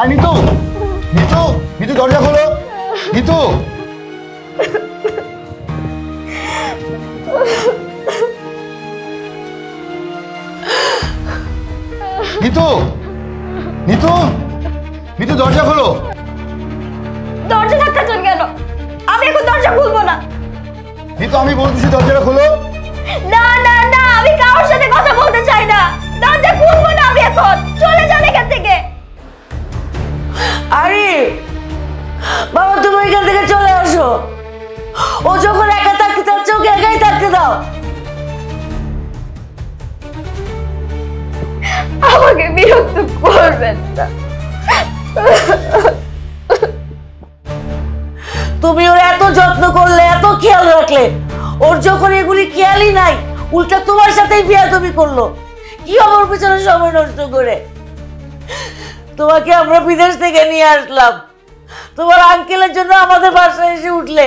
আর নিতু, নিতু, নিতু দরজা খোলো, নিতু। নিতু, নিতু, নিতু দরজা খোলো। দরজা ধাক্কাচ্ছেন কেন? আমি এখন দরজা খুলবো না। নিতু আমি বলতেছি দরজাটা খোলো। না না না, আমি কারোর সাথে কথা বলতে চাই না। দরজা খুলবো না আমি এখন। চলে যান এখান থেকে। আরে বাবা, তুমি এখান থেকে চলে আসো। ও যখন একা থাকতে চাচ্ছে ওকে একাই থাকতে দাও। আমাকে বিরক্ত করবেন না। তুমি ওর এত যত্ন করলে, এত খেয়াল রাখলে, ওর যখন এগুলি খেয়ালই নাই, উল্টা তোমার সাথেই বিয়াদবি করলো। কি আমার পিছনে সময় নষ্ট করে? তোমাকে আমরা বিদেশ থেকে নিয়ে আসলাম, তোমার আঙ্কেলের জন্য আমাদের বাসায় এসে উঠলে,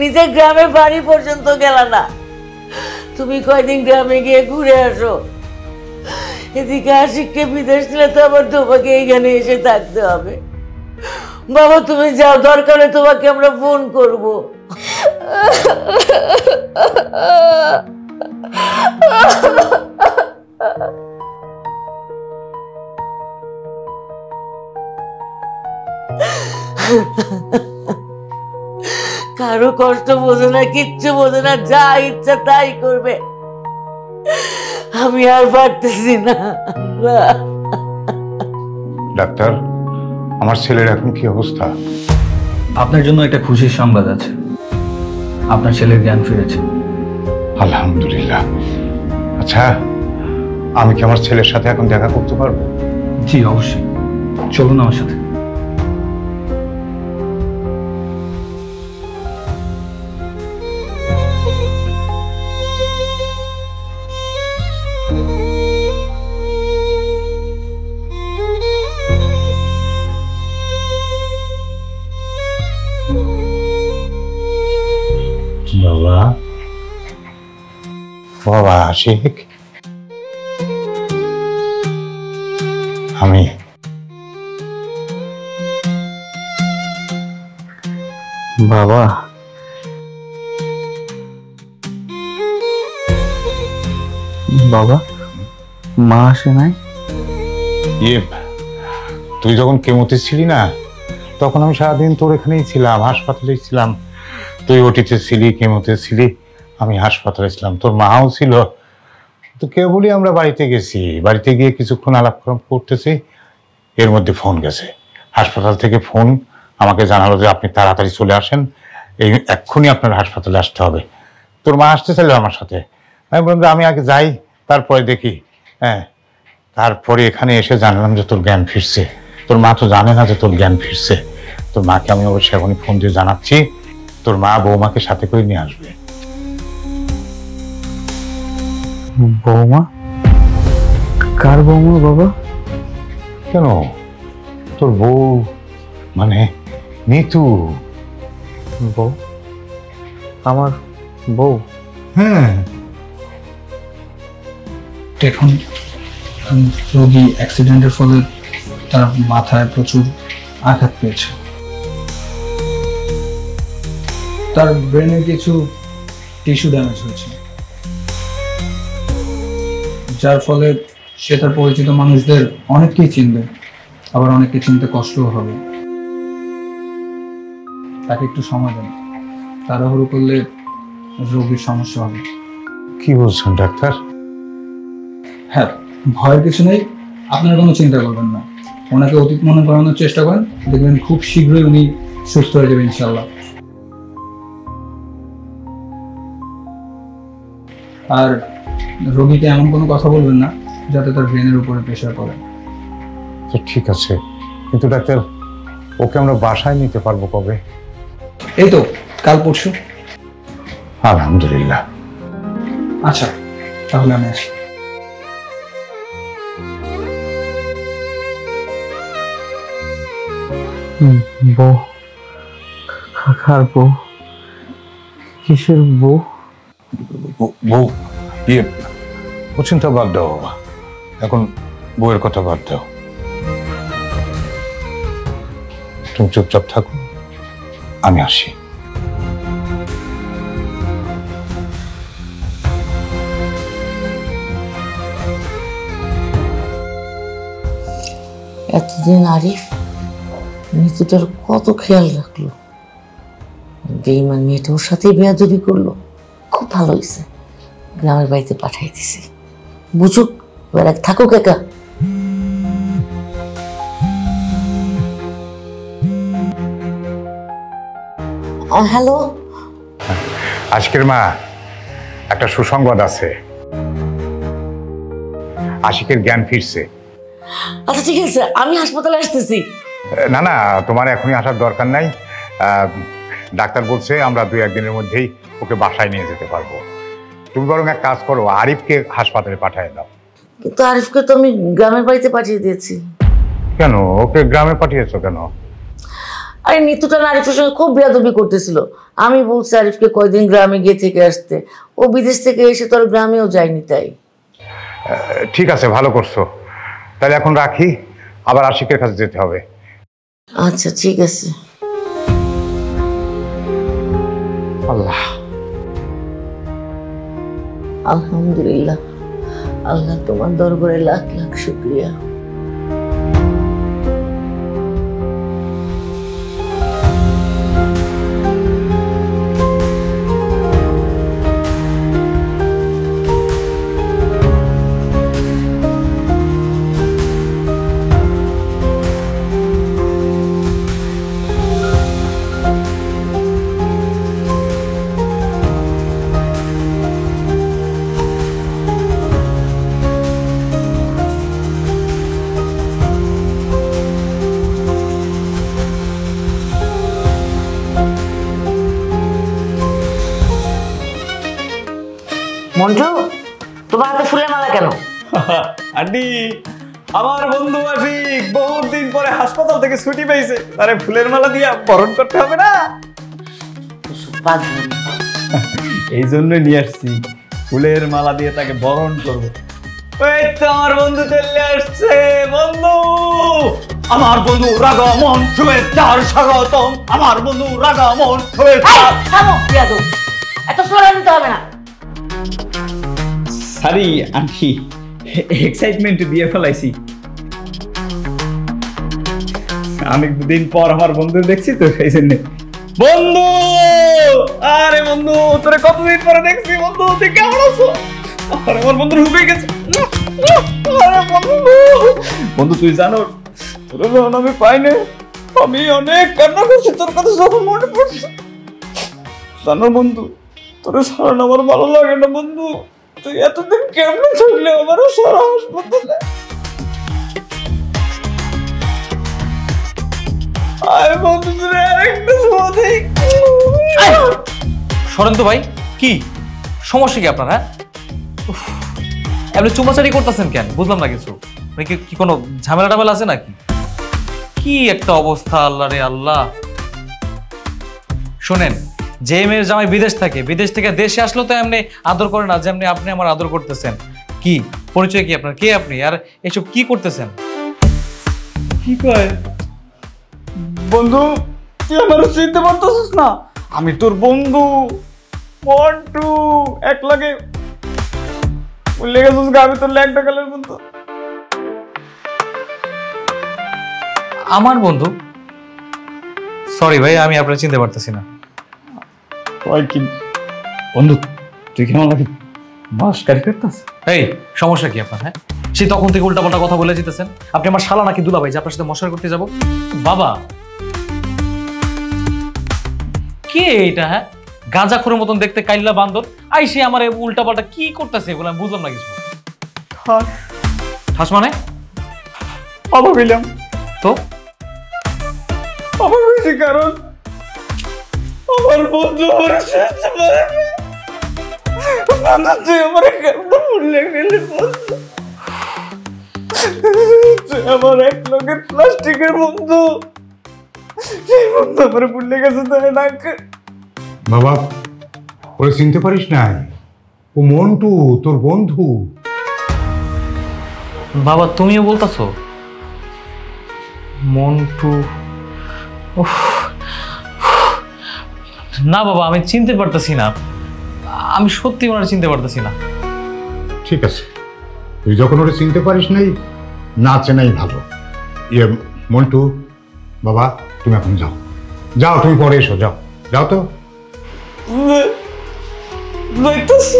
নিজের গ্রামের বাড়ি পর্যন্ত গেল না। তুমি কয়দিন গ্রামে গিয়ে ঘুরে আসো। এদিকে আশিককে বিদেশ দিলে তো আবার তোমাকে এইখানে এসে থাকতে হবে। বাবা তুমি যাও, দরকারে তোমাকে আমরা ফোন করব। কারো কষ্ট বোঝে না, কিচ্ছু বোঝে না, যা ইচ্ছা তাই করবে। আমি আর পারতেছি না। ডাক্তার, আমার ছেলের এখন কি অবস্থা? আপনার জন্য একটা খুশির সংবাদ আছে, আপনার ছেলের জ্ঞান ফিরেছে। আলহামদুলিল্লাহ। আচ্ছা, আমি কি আমার ছেলের সাথে এখন দেখা করতে পারবো? জি অবশ্যই, চলুন আমার সাথে। বাবা, বাবা আশিক, আমি বাবা, বাবা মা আসে নাই? তুই যখন কেমোতে ছিলি না, তখন আমি সারাদিন তোর এখানেই ছিলাম, হাসপাতালেই ছিলাম। তুই ওটিতে ছিলি, কেমোতে ছিলি, আমি হাসপাতালে ছিলাম, তোর মাও ছিল। তো কেবলই আমরা বাড়িতে গেছি, বাড়িতে গিয়ে কিছুক্ষণ আলাপ করতেছি, এর মধ্যে ফোন গেছে হাসপাতাল থেকে। ফোন আমাকে জানালো যে আপনি তাড়াতাড়ি চলে আসেন, এই এক্ষুনি আপনার হাসপাতালে আসতে হবে। তোর মা আসতে চাইলো আমার সাথে, আমি বললাম যে আমি আগে যাই, তারপরে দেখি। হ্যাঁ, তারপরে এখানে এসে জানলাম যে তোর জ্ঞান ফিরছে। তোর মা তো জানে না যে তোর জ্ঞান ফিরছে। তোর মাকে আমি অবশ্যই এখনই ফোন দিয়ে জানাচ্ছি, তোর মা বৌমাকে সাথে করে নিয়ে আসবে। বৌমা? কার বৌমা বাবা? কেন, তোর বউ মানে নিতু। বউ? আমার বউ? হ্যাঁ। দেখুন, রোগী অ্যাক্সিডেন্টের ফলে তার মাথায় প্রচুর আঘাত পেয়েছে, তার ব্রেনে কিছু টিস্যু ড্যামেজ হয়েছে, যার ফলে সে তার পরিচিত মানুষদের অনেককেই চিনবে, আবার অনেককে চিনতে কষ্টও হবে। তাকে একটু সময় দেন, তাড়াহুড়ো করলে রোগীর সমস্যা হবে। কি বলছেন ডাক্তার? হ্যাঁ, ভয়ের কিছু নেই, আপনার কোনো চিন্তা করবেন না। ওনাকে অতীত মনে করানোর চেষ্টা করেন, দেখবেন খুব শীঘ্রই উনি সুস্থ হয়ে যাবেন ইনশাল্লাহ। আর রোগীকে এমন কোনো কথা বলবেন না যাতে তার ব্রেনের উপরে প্রেশার পড়ে। তো ঠিক আছে, কিন্তু ডাক্তার ওকে আমরা বাসায় নিতে পারবো কবে? এই তো কাল পরশু। আলহামদুলিল্লাহ। আচ্ছা, তাহলে আমি আসি। বউ? কার বউ? কিসের বউ? বউ? ও চিন্তা বাদ দাও বাবা, এখন বউয়ের কথা বাদ দাও। তুমি চুপচাপ থাকো, আমি আসি। এতদিন আরিফ মৃত্যুটার কত খেয়াল রাখলো, বেইমান মেয়েটা ওর সাথেই বেয়াদবি করলো। খুব ভালো হয়েছে, গ্রামের বাড়িতে পাঠাই দিছি, বুঝুক এবার এক থাকুক একা। হ্যালো আশিকের মা, একটা সুসংবাদ আছে, আশিকের জ্ঞান ফিরছে। আচ্ছা ঠিক আছে, আমি হাসপাতালে আসতেছি। না না, তোমার এখনই আসার দরকার নাই। ডাক্তার বলছে আমরা 2-1 দিনের মধ্যেই ওকে বাসায় নিয়ে যেতে পারবো। তুমি বরং এক কাজ করো, আরিফকে হাসপাতালে পাঠিয়ে দাও। কিন্তু আরিফকে তো আমি গ্রামের বাড়িতে পাঠিয়ে দিয়েছি। কেন ওকে গ্রামে পাঠিয়েছো কেন? আরে নিতুটা আরিফের সঙ্গে খুব বেয়াদবি করতেছিল। আমি বলছি আরিফকে কয়দিন গ্রামে গিয়ে থেকে আসতে, ও বিদেশ থেকে এসে তো আর গ্রামেও যায়নি। তাই ঠিক আছে, ভালো করছো। তাহলে এখন রাখি, আবার আশিকের কাছে যেতে হবে। আচ্ছা ঠিক আছে। আল্লাহ, আলহামদুলিল্লাহ, আল্লাহ তোমার দরবারে লাখ লাখ শুকরিয়া। মন্টু, তোমার হাতে ফুলের মালা কেন? আন্টি, আমার বন্ধু আশিক বহুত দিন পরে হাসপাতাল থেকে ছুটি পেয়েছে, তারে ফুলের মালা দিয়া বরণ করতে হবে না, এই জন্যই নিয়ে আসছি। ফুলের মালা দিয়ে তাকে বরণ করবো। এই তো আমার বন্ধু চলে আসছে। বন্ধু, আমার বন্ধু রাগামন, শুভেচ্ছার স্বাগতম। আমার বন্ধু রাগামন, শুভেচ্ছা। এত সোনা নিতে হবে না। সরি আন্টি, এক্সাইটমেন্ট দিয়ে ফেলাইছি। অনেকদিন পর আমার বন্ধু দেখছি তো, সেই জন্য। বন্ধু, আরে বন্ধু, তোরে কতদিন পরে দেখছি। বন্ধু তুই কেমন আছো? আরে আমার বন্ধু ঢুকে গেছে। আরে বন্ধু, বন্ধু তুই জানো তোর যখন আমি পাই না, আমি অনেক কান্না করছি তোর কথা যখন মনে পড়ছে। জানো বন্ধু, তোর সারা আমার ভালো লাগে না বন্ধু। তুই এতদিন কেমন থাকলে আমারও সারা হাসপাতালে। আরে বন্ধু তুই আরেকটা সরেন তো ভাই, কি সমস্যা কি আপনার? হ্যাঁ, আপনি চুমাচারি করতেছেন কেন? বুঝলাম না কিছু। কি কোনো ঝামেলা টামেলা আছে নাকি? কি একটা অবস্থা, আল্লাহ রে আল্লাহ। শোনেন, যে মেয়ের জামাই বিদেশ থাকে, বিদেশ থেকে দেশে আসলো তো এমনি আদর করে না যেমনি আপনি আমার আদর করতেছেন। কি পরিচয় কি আপনার? কে আপনি? আর এসব কি করতেছেন? কি কয় বন্ধু, তুই আমার চিনতে পারতেছিস না? আমি তোর বন্ধু মন্টু, এক লাগে বললে গেছিস। আমি তোর ল্যাংটা কালের বন্ধু। আমার বন্ধু? সরি ভাই, আমি আপনার চিনতে পারতেছি না। কি বন্ধু, তুই কেমন লাগে মাস্কারি করতেছিস? এই সমস্যা কি আপনার? হ্যাঁ, সে তখন থেকে উল্টাপাল্টা কথা বলে যেতেছেন। আপনি আমার শালা নাকি দুলা ভাই যে আপনার সাথে মশারি করতে যাব? বাবা কে এটা? হ্যাঁ, গাঁজাখোরের মতন দেখতে কাইল্লা বান্দর, আই সে আমার উল্টাপাল্টা কি করতেছে এগুলো আমি বুঝলাম না কিছু। ঠাস মানে? অবাক হইলাম তো। অবাক হয়েছি কারণ আমার বন্ধু আমার আমার এক লোকের প্লাস্টিকের বন্ধু, সেই বন্ধু আমার ভুলে গেছে। বাবা, ওরে চিনতে পারিস নাই? ও মন্টু, তোর বন্ধু। বাবা তুমিও বলতেছো মন্টু? না বাবা, আমি চিনতে পারতেছি না, আমি সত্যি ওনার চিনতে পারতেছি না। ঠিক আছে, তুই যখন ওটা চিনতে পারিস নাই, না চেনাই ভালো। ইয়ে মন্টু, বাবা তুমি এখন যাও, যাও তুমি পরে এসো, যাও যাও তো। দেখতেছি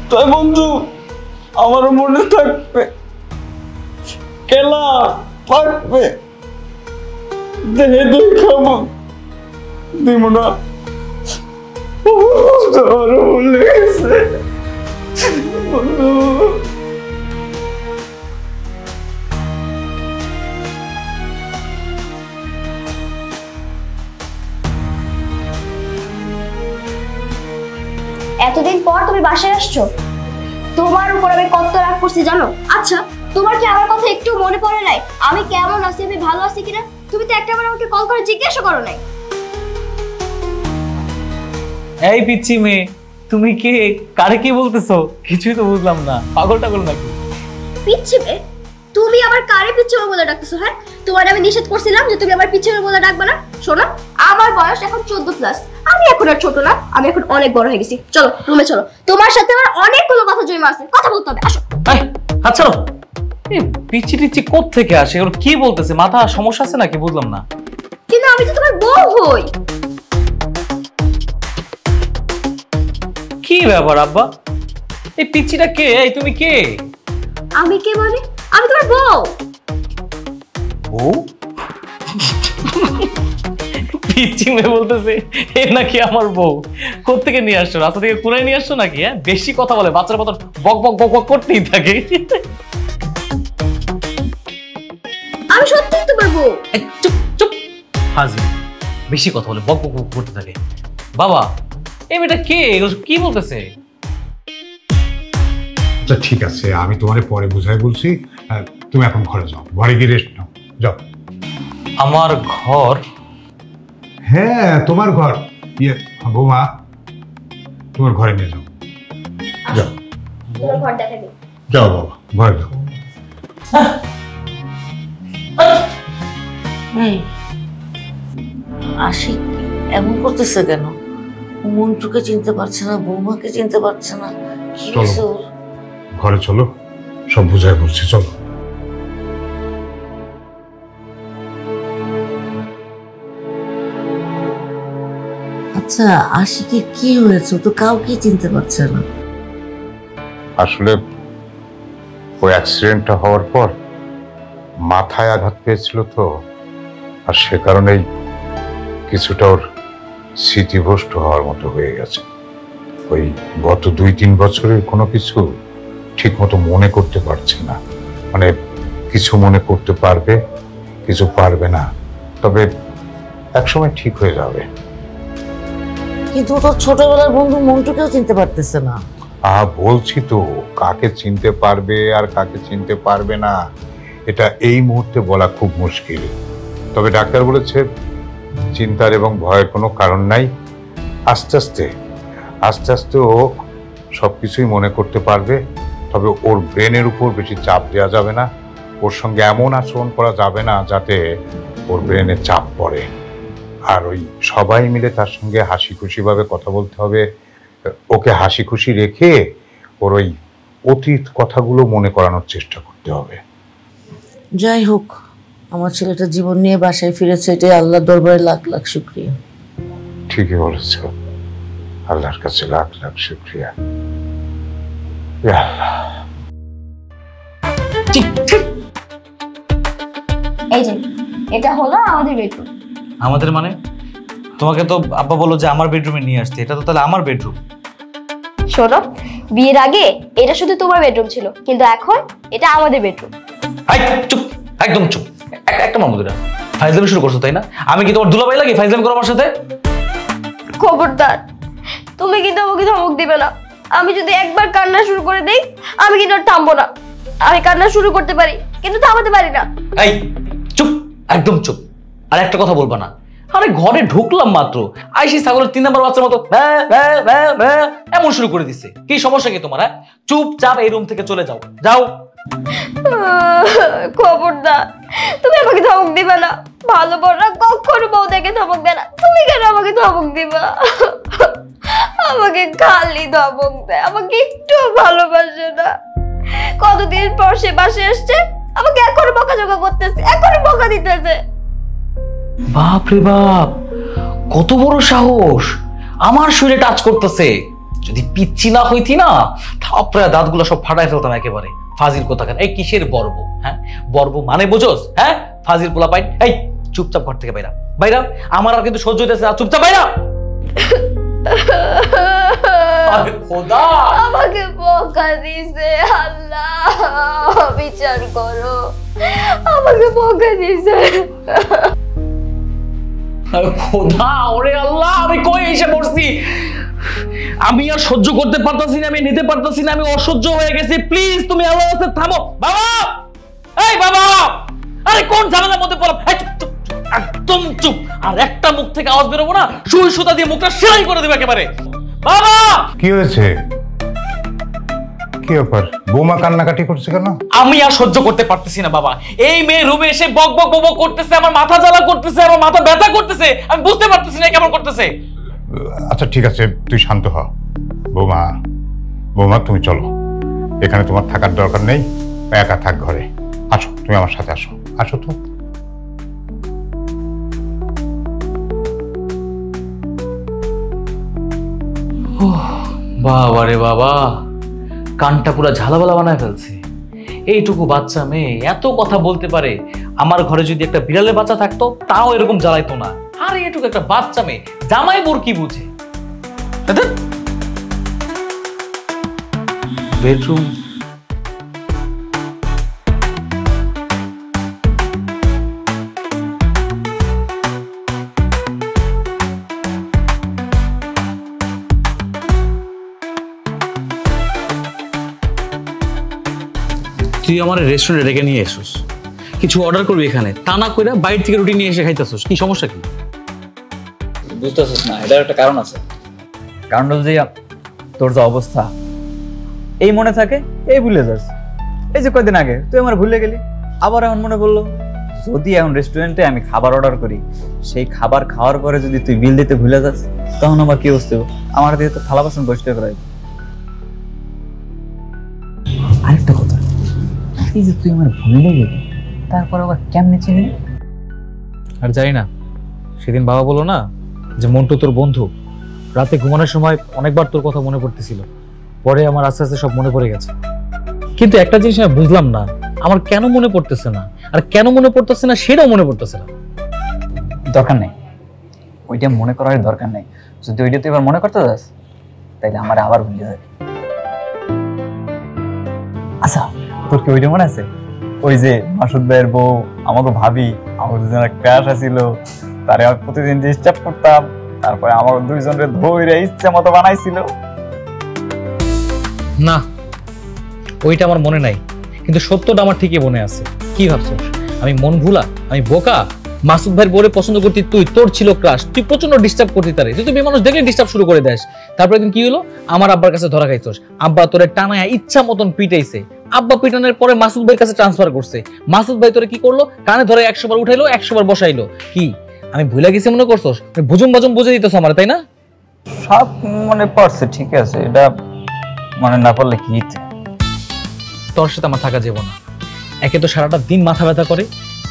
তাই বন্ধু, আমার মনে থাকবে, খেলা থাকবে, দেহে দই খাবো, দিব না, আমার ভুলে গেছে বন্ধু। এতদিন পর তুমি বাসায় আসছো, তোমার উপর আমি কত রাগ করছি জানো? আচ্ছা, তোমার কি আমার কথা একটু মনে পড়ে নাই? আমি কেমন আছি, আমি ভালো আছি কিনা? তুমি তো একটাবার আমাকে কল করে জিজ্ঞাসা করো নাই। এই পিচ্ছি মেয়ে, তুমি কে, কারে কি বলতেছো? কিছুই তো বুঝলাম না, পাগল টাগল নাকি? পিচ্ছি মেয়ে? তুমি আবার কারে পিচ্ছি মেয়ে বলে ডাকতেছো? হ্যাঁ, তোমার আমি নিষেধ করছিলাম যে তুমি আমার পিচ্ছি মেয়ে বলে ডাকবে না। শোনো, আমার বয়স এখন 14+, আমি এখন আর ছোট না, আমি এখন অনেক বড় হয়ে গেছি। চলো রুমে চলো, তোমার সাথে আমার অনেকগুলো কথা জমা আছে, কথা বলতে হবে, আসো। আচ্ছা, এই পিচ্ছি টিচ্ছি কোত্থেকে আসে? ওর কি বলতেছে? মাথা সমস্যা আছে নাকি? বুঝলাম না। কিন্তু আমি তো তোমার বউ হই। কি ব্যাপার আব্বা, এই পিচ্ছিটা কে? এই তুমি কে? আমি কে মানে? আমি তোমার বউ। বউ? পিচ্ছি মেয়ে বলতেছে এ নাকি আমার বউ। কোত্থেকে নিয়ে আসছো? রাস্তা থেকে কুড়াই নিয়ে আসছো নাকি? হ্যাঁ, বেশি কথা বলে, বাচ্চার মতন বক বক বক বক করতেই থাকে। আমি সত্যিই তোমার বউ। চুপ চুপ, হাজি বেশি কথা বলে বক বক বক করতে থাকে। বাবা, এই মেয়েটা কে? কি বলতেছে? আচ্ছা ঠিক আছে, আমি তোমারে পরে বুঝাই বলছি। তুমি এখন ঘরে যাও, ঘরে গিয়ে রেস্ট নাও, যাও। আমার ঘর? হ্যাঁ তোমার ঘর। ইয়ে বৌমা, তোমার ঘরে নিয়ে যাও, যাও তোমার ঘর দেখা দিই। যাও বাবা, ঘরে যাও। আশিক এমন করতেছে কেন? মন্টুকে চিনতে পারছে না, বৌমাকে চিনতে পারছে না, কি হয়েছে ওর? ঘরে চলো, সব বুঝাই বলছি, চলো। আচ্ছা, আশিকের কি হয়েছে? ও তো কাউকে চিনতে পারছে না। আসলে ওই অ্যাক্সিডেন্টটা হওয়ার পর মাথায় আঘাত পেয়েছিল তো, আর সে কারণেই কিছুটা ওর স্মৃতিভ্রষ্ট হওয়ার মতো হয়ে গেছে। ওই গত 2-3 বছরের কোনো কিছু ঠিক মতো মনে করতে পারছে না। মানে কিছু মনে করতে পারবে, কিছু পারবে না, তবে একসময় ঠিক হয়ে যাবে। কিন্তু ও তো ছোটবেলার বন্ধু মন্টুকেও চিনতে পারতেছে না। বলছি তো, কাকে চিনতে পারবে আর কাকে চিনতে পারবে না এটা এই মুহূর্তে বলা খুব মুশকিল। তবে ডাক্তার বলেছে চিন্তার এবং ভয়ের কোনো কারণ নাই। আস্তে আস্তে ও সবকিছুই মনে করতে পারবে। তবে ওর ব্রেনের উপর বেশি চাপ দেওয়া যাবে না, ওর সঙ্গে এমন আচরণ করা যাবে না যাতে ওর ব্রেনে চাপ পড়ে। আর ওই সবাই মিলে তার সঙ্গে হাসি খুশিভাবে কথা বলতে হবে। ওকে হাসি খুশি রেখে ওর ওই অতীত কথাগুলো মনে করানোর চেষ্টা করতে হবে। যাই হোক, আমার ছেলেটা জীবন নিয়ে বাসায় ফিরেছে, এটাই আল্লাহর দরবারে লাখ লাখ শুকরিয়া। ঠিকই বলেছ, আল্লাহর কাছে লাখ লাখ শুকরিয়া। এই যে এটা হলো আমাদের বেডরুম। আমাদের মানে? তোমাকে তো আব্বা বললো যে আমার বেডরুমে নিয়ে আসতে, এটা তো তাহলে আমার বেডরুম। শোনো, বিয়ের আগে এটা শুধু তোমার বেডরুম ছিল, কিন্তু এখন এটা আমাদের বেডরুম। চুপ, একদম চুপ। একটা মামুদিরা ফাইজলামি শুরু করছো তাই না? আমি কি তোমার দুলাভাই লাগি ফাইজলামি করো আমার সাথে? খবরদার, তুমি কিন্তু আমাকে ধমক দিবে না। আমি যদি একবার কান্না শুরু করে দেই, আমি কিন্তু আর থামবো না। আমি কান্না শুরু করতে পারি কিন্তু থামাতে পারি না। এই চুপ, একদম চুপ। আর একটা কথা বলবা না। আরে ঘরে ঢুকলাম মাত্র, আইসি ছাগলের 3 নাম্বার বাচ্চার মতো এমন শুরু করে দিছে। কি সমস্যা কি তোমার? চুপচাপ এই রুম থেকে চলে যাও, যাও। খবরদার, তুমি আমাকে ধমক দিবা না। ভালো বড়রা কখনো বউ দেখে ধমক দেয় না, তুমি কেন আমাকে ধমক দিবা? আমাকে খালি ধমক দেয়, আমাকে একটু ভালোবাসে না। কতদিন পর সে বাসে আসছে, আমাকে এখনো বকাঝকা করতেছে, এখনো বকা দিতেছে। বাপ রে বাপ, কত বড় সাহস! আমার শরীরে টাচ করতেছে। যদি পিচ্ছি না হইতি না, থাপড়া দাঁতগুলো সব ফাটাই ফেলতাম একেবারে। ফাজিল কোথাকার! এই কিসের বর্ব? হ্যাঁ, বর্ব মানে বোঝোস? হ্যাঁ, ফাজিল পোলা পাই। এই চুপচাপ ঘর থেকে বাইরা, বাইরা। আমার আর কিন্তু সহ্য হইতেছে না, চুপচাপ বাইরা। আরে খোদা, আমাকে বকা দিছে, আল্লাহ বিচার করো, আমাকে বকা দিছে। আরে খোদা, ওরে আল্লাহ, আমি কই এসে পড়ছি? আমি আর সহ্য করতে পারতাছি না, আমি নিতে পারতাছি না, আমি অসহ্য হয়ে গেছি। প্লিজ তুমি আল্লাহর কাছে থামো। বাবা, এই বাবা, আরে কোন ঝামেলার মধ্যে পড়লাম? একদম চুপ। আর একটা মুখ থেকে আওয়াজ বেরোবো না, সুই সুতা দিয়ে মুখটা সেলাই করে দেবে একেবারে। বাবা! কি হয়েছে? কি ব্যাপার? বৌমা কান্নাকাটি করছে কেন? আমি আর সহ্য করতে পারতেছি না বাবা। এই মেয়ে রুমে এসে বক বক বক করতেছে, আমার মাথা জ্বালা করতেছে, আমার মাথা ব্যথা করতেছে। আমি বুঝতে পারতেছি না কেমন করতেছে। আচ্ছা ঠিক আছে, তুই শান্ত হ। বৌমা, বৌমা তুমি চলো, এখানে তোমার থাকার দরকার নেই, একা থাক ঘরে। আসো, তুমি আমার সাথে আসো, আসো তো। বাবা রে বাবা, কানটা পুরো ঝালাবালা বানায় ফেলছে। এইটুকু বাচ্চা মেয়ে এত কথা বলতে পারে। আমার ঘরে যদি একটা বিড়ালের বাচ্চা থাকতো, তাও এরকম জ্বালাইতো না। আর এইটুকু একটা বাচ্চা মেয়ে, জামাই বোর কি বুঝে? বেডরুম। তুই আমার রেস্টুরেন্টে ডেকে নিয়ে এসোস, কিছু অর্ডার করবি এখানে, তা না কইরা বাইরে থেকে রুটি নিয়ে এসে খাইতেছোস। কি সমস্যা কি? বুঝতেছিস না? এটার একটা কারণ আছে। কারণ হল যে তোর যে অবস্থা, এই মনে থাকে, এই ভুলে যাস। এই যে কয়দিন আগে তুই আমার ভুলে গেলি, আবার এখন মনে পড়লো। যদি এখন রেস্টুরেন্টে আমি খাবার অর্ডার করি, সেই খাবার খাওয়ার পরে যদি তুই বিল দিতে ভুলে যাস, তখন আমার কি অবস্থা হবে? আমার দিয়ে তো থালা বাসন পরিষ্কার করাই। আরেকটা কথা, এই যে তুই আমার ভুলে গেলি, তারপর আবার কেমনে চিনলি? আর জানি না, সেদিন বাবা বললো না যে মন্টু তোর বন্ধু, রাতে ঘুমানোর সময় অনেকবার তোর কথা মনে পড়তেছিল। পরে আমার আস্তে আস্তে সব মনে পড়ে গেছে। কিন্তু একটা জিনিস আমি বুঝলাম না, আমার কেন মনে পড়তেছে না, আর কেন মনে পড়তেছে না সেটাও মনে পড়তেছে না। দরকার নেই, ওইটা মনে করার দরকার নেই। যদি ওইটা তুই এবার মনে করতে যাস, তাইলে আমার আবার ভুলে যাবে। আচ্ছা, তোর কি ওইটা মনে আছে? ওই যে মাসুদ ভাইয়ের বউ, আমাকে ভাবি, আমার দুজনের ক্রাশ আছিল, তারে আমি প্রতিদিন ডিস্টার্ব করতাম, তারপরে আমার দুইজনের ধৈর্য ইচ্ছে মতো বানাইছিল। না, ওইটা আমার মনে নাই, কিন্তু সত্যটা আমার ঠিকই মনে আছে। কি ভাবছো আমি মন ভুলা? আমি বোকা? মাসুদ ভাইয়ের বউরে পছন্দ করতি তুই, তোর ছিল ক্রাশ, তুই প্রচন্ড ডিস্টার্ব করতি তারে, তুই মানুষ দেখলে ডিস্টার্ব শুরু করে দেস। তারপরে একদিন কি হলো, আমার আব্বার কাছে ধরা খাইছস। আব্বা তোরে টানায় ইচ্ছা মতন পিটাইছে। আব্বা পিটানোর পরে মাসুদ ভাইয়ের কাছে ট্রান্সফার করছে। মাসুদ ভাই তোরে কি করলো, কানে ধরে 100 বার উঠাইলো, 100 বার বসাইলো। কি আমি ভুলে গেছি মনে করছস? ভুজুম বাজুম বুঝে দিতেছ আমার, তাই না? সব মনে পড়ছে, ঠিক আছে, এটা মনে না পড়লে কি? তোর সাথে আমার থাকা যাবে না। একে তো সারাটা দিন মাথা ব্যথা করে,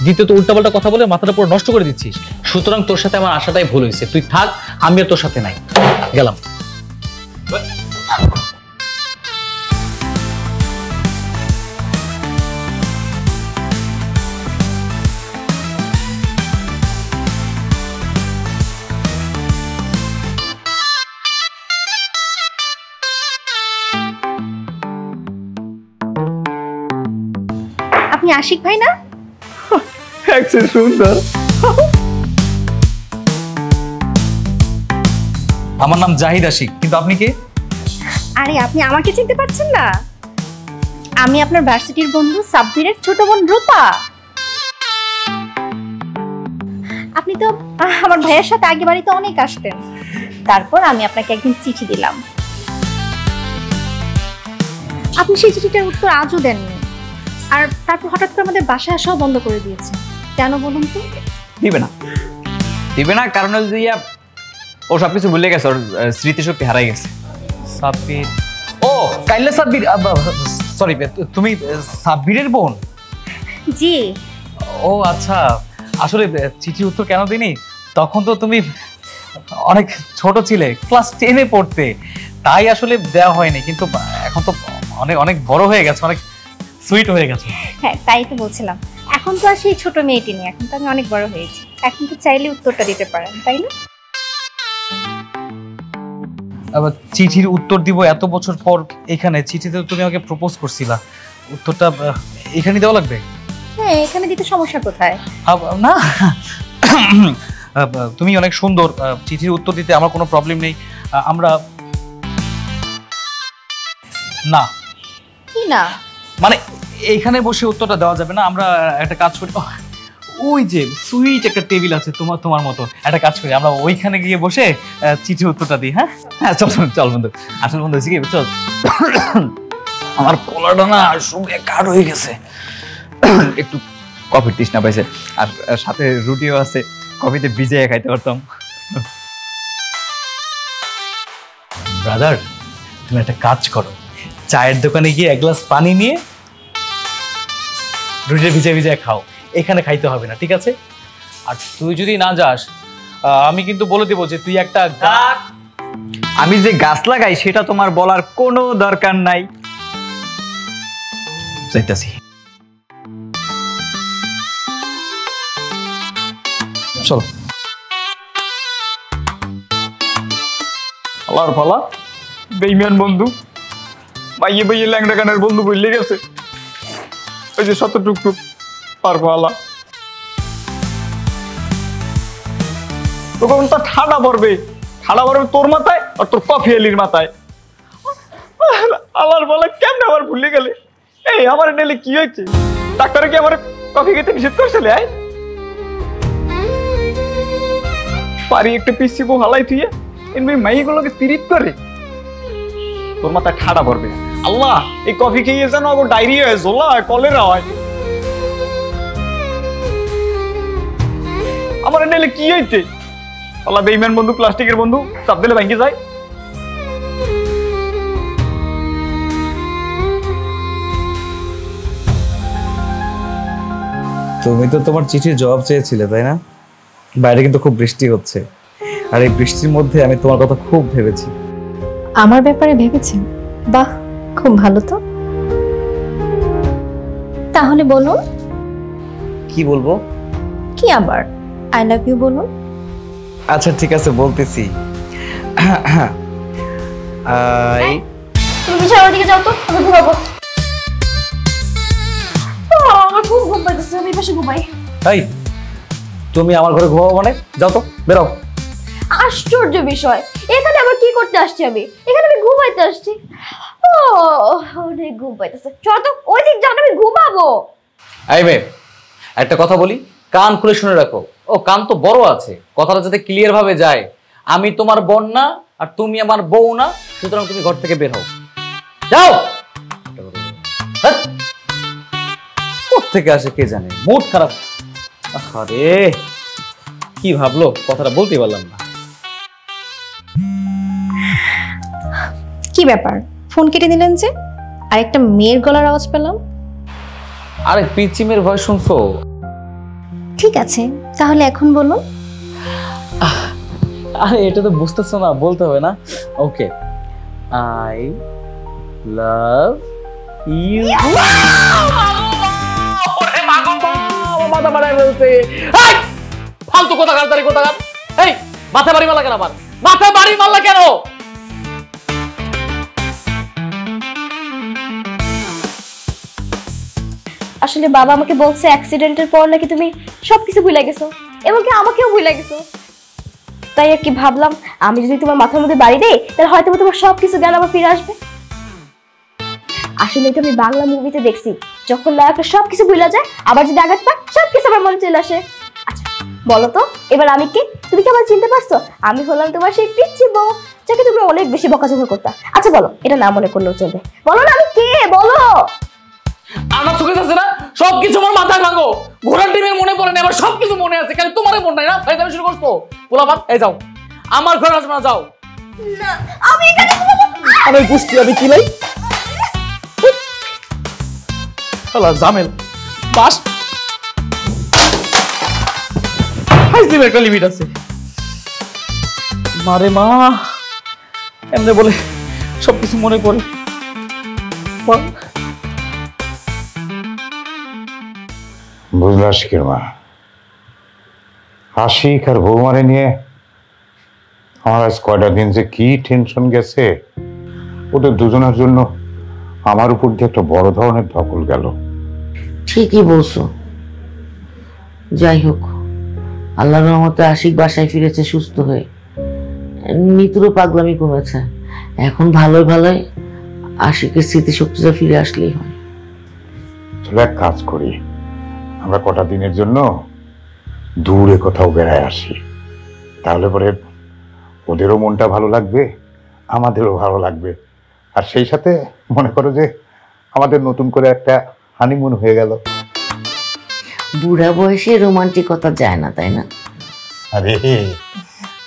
দ্বিতীয়ত উল্টাপাল্টা কথা বলে মাথাটা পুরো নষ্ট করে দিচ্ছিস। সুতরাং তোর সাথে আমার আশাটাই ভুল হয়েছে। তুই থাক, আমি আর তোর সাথে নাই, গেলাম। আপনি আশিক ভাই না? সুন্দর। আমার নাম জাহিদ আশিক, কিন্তু আপনি কে? আরে আপনি আমাকে চিনতে পারছেন না? আমি আপনার ভার্সিটির বন্ধু সাব্বিরের ছোট বোন রূপা। আপনি তো আমার ভাইয়ের সাথে আগে বাড়িতে অনেক আসতেন, তারপর আমি আপনাকে একদিন চিঠি দিলাম। আপনি সেই চিঠিটার উত্তর আজও দেননি। আর তারপর হঠাৎ করে আমাদের বাসায় আসাও বন্ধ করে দিয়েছে। কেন বলুন তো? দিবে না, কারণ হল যে ও সবকিছু ভুলে গেছে, ওর স্মৃতিশক্তি হারাই গেছে। সাব্বির, ও কাইলা সাব্বির, সরি তুমি সাব্বিরের বোন? জি। ও আচ্ছা, আসলে চিঠির উত্তর কেন দিইনি, তখন তো তুমি অনেক ছোট ছিলে, ক্লাস 10-এ পড়তে, তাই আসলে দেওয়া হয়নি। কিন্তু এখন তো অনেক অনেক বড় হয়ে গেছে, অনেক সুইট হয়ে গেছে। হ্যাঁ, তাই তো বলছিলাম, এখন তো আর সেই ছোট মেয়েটি নেই, এখন তো আমি অনেক বড় হয়েছি, এখন তো চাইলে উত্তরটা দিতে পারেন, তাই না? আবার চিঠির উত্তর দিব এত বছর পর এখানে? চিঠিতে তুমি আমাকে প্রপোজ করছিলা, উত্তরটা এখানে দেওয়া লাগবে? হ্যাঁ, এখানে দিতে সমস্যা কোথায়? না, তুমি অনেক সুন্দর, চিঠির উত্তর দিতে আমার কোনো প্রবলেম নেই। আমরা না, কি না মানে এইখানে বসে উত্তরটা দেওয়া যাবে না, আমরা একটা কাজ করি, ওই যে সুইট একটা টেবিল আছে তোমার মতো, একটা কাজ করি, আমরা ওইখানে গিয়ে বসে চিঠির উত্তরটা দিই। হ্যাঁ হ্যাঁ, চল বন্ধু। আসল বন্ধু হয়েছে কি, চল, আমার কলাটা না শুকিয়ে কাঠ হয়ে গেছে, একটু কফির তৃষ্ণা পাইছে, আর সাথে রুটিও আছে, কফিতে ভিজিয়ে খাইতে পারতাম। ব্রাদার, তুমি একটা কাজ করো, চায়ের দোকানে গিয়ে এক গ্লাস পানি নিয়ে রুটিটা ভিজে খাও, এখানে খাইতে হবে না, ঠিক আছে? আর তুই যদি না যাস, আমি কিন্তু বলে দেবো যে তুই একটা আমি যে গাছ লাগাই সেটা তোমার বলার কোনো দরকার নাই। যাইতাছি। চলো। আল্লাহর ফালা, বেইমান বন্ধু, বাইয়ে ল্যাংড়া গানের বন্ধু বললে গেছে, ওই যে শত টুকটুক পারবো আলা, তখন তো ঠাডা পড়বে তোর মাথায় আর তোর কফি এলির মাথায়। আল্লাহর বলা, কেমন আবার ভুলে গেলে? এই আমার নেলে কি হয়েছে? ডাক্তারে কি আমার কফি খেতে নিষেধ করছিলে? পারি একটা পিসি বউ হালাই থুয়ে এমনি মাইগুলোকে তিরিত করে, তোর মাথায় ঠাডা পড়বে। আল্লাহ, এই কফি খেয়ে যেন আবার ডায়রিয়া হয়, জোলা হয়, কলেরা হয়। আমার নেলে কি হইতে? আল্লাহ, বেইমান বন্ধু, প্লাস্টিকের বন্ধু, চাপ দিলে ভাঙ্গি যায়। তুমি তো তোমার চিঠির জবাব চেয়েছিলে, তাই না? বাইরে কিন্তু খুব বৃষ্টি হচ্ছে, আর এই বৃষ্টির মধ্যে আমি তোমার কথা খুব ভেবেছি। আমার ব্যাপারে ভেবেছেন? বাহ, খুব ভালো তো। তাহলে বলুন। কি বলবো? কি আবার? আই লাভ ইউ বলুন। আচ্ছা ঠিক আছে, বলতেছি। তুমি বিছানার দিকে যাও তো, আমি ঘুমাবো। আমার খুব ঘুম পাইতেছে, আমি পাশে ঘুমাই। এই, তুমি আমার ঘরে ঘুমাবো মানে? যাও তো, বেরো। আশ্চর্য বিষয়, এখানে আবার কি করতে আসছি আমি? এখানে আমি ঘুমাইতে আসছি। অনেক ঘুম পাইতেছে, চলো তো ওই দিক যাও, আমি ঘুমাবো। এই মেয়ে, একটা কথা বলি, কান খুলে শুনে রাখো। ও কান তো বড় আছে, কথাটা যাতে ক্লিয়ার ভাবে যায়। আমি তোমার বোন না, আর তুমি আমার বউ না, সুতরাং তুমি ঘর থেকে বের হও, যাও। কোত্থেকে আসে কে জানে, মুড খারাপ। আরে কি ভাবলো, কথাটা বলতে পারলাম না। কি ব্যাপার, ফোন কেটে দিলেন যে? আর একটা মেয়ের গলার আওয়াজ পেলাম। আরে পিচিমের ভয়েস শুনছো? ঠিক আছে, তাহলে এখন বলুন। আরে এটা তো বুঝতেছো না, বলতে হবে না। ওকে, আই লাভ ইউ। মাথা মারাই বলছে, ফালতু কথা গালতারি কথা গাল। এই মাথা বাড়ি মারলা কেন? আমার মাথা বাড়ি মারলা কেন? আসলে বাবা আমাকে বলছে অ্যাক্সিডেন্টের পর নাকি তুমি সবকিছু ভুলে গেছো, এমনকি আমাকেও ভুলে গেছো। তাই আর কি ভাবলাম, আমি যদি তোমার মাথার মধ্যে বাড়ি দেই, তাহলে হয়তো তোমার সবকিছু জ্ঞান আবার ফিরে আসবে। আসলে এটা আমি বাংলা মুভিতে দেখছি, যখন নায়কের সবকিছু ভুলে যায়, আবার যদি আঘাত পায়, সবকিছু আমার মনে চলে আসে। আচ্ছা বলো তো, এবার আমি কে? তুমি কি আমার চিনতে পারছো? আমি হলাম তোমার সেই পিচ্চি বউ, যাকে তুমি অনেক বেশি বকাঝকা করতা। আচ্ছা বলো, এটা না মনে করলেও চলবে, বলো না আমি কে, বলো। আমার চোখে যাচ্ছে না? সবকিছু আমার মাথায় ভাঙো। ঘোড়ার টিমের মনে পড়ে না, আমার সবকিছু মনে আছে, খালি তোমারই মনে নাই না? ফাইজলামি শুরু করছো। পোলাপান, এই যাও, আমার ঘরে আসবে না, যাও। না আমি এখানে ঘুমাবো। আমি বুঝছি আমি কি লাই জামেল বাস ফাইজলামির একটা লিমিট আছে। মারে মা, এমনি বলে সবকিছু মনে পড়ে। বুঝলা আশিকের মা, আশিক আর বৌমারে নিয়ে আমার আজ কয়টা দিন যে কি টেনশন গেছে। ওদের দুজনের জন্য আমার উপর দিয়ে একটা বড় ধরনের ধকল গেল। ঠিকই বলছো। যাই হোক, আল্লাহর রহমতে আশিক বাসায় ফিরেছে সুস্থ হয়ে, নিতুরও পাগলামি কমেছে। এখন ভালোই ভালোই আশিকের স্মৃতিশক্তিটা ফিরে আসলেই হয়। চলো এক কাজ করি, আমরা কটা দিনের জন্য দূরে কোথাও বেড়ায় আসি, তাহলে পরে ওদেরও মনটা ভালো লাগবে, আমাদেরও ভালো লাগবে। আর সেই সাথে মনে করো যে আমাদের নতুন করে একটা হানিমুন হয়ে গেল। বুড়া বয়সে রোমান্টিকতা যায় না, তাই না? আরে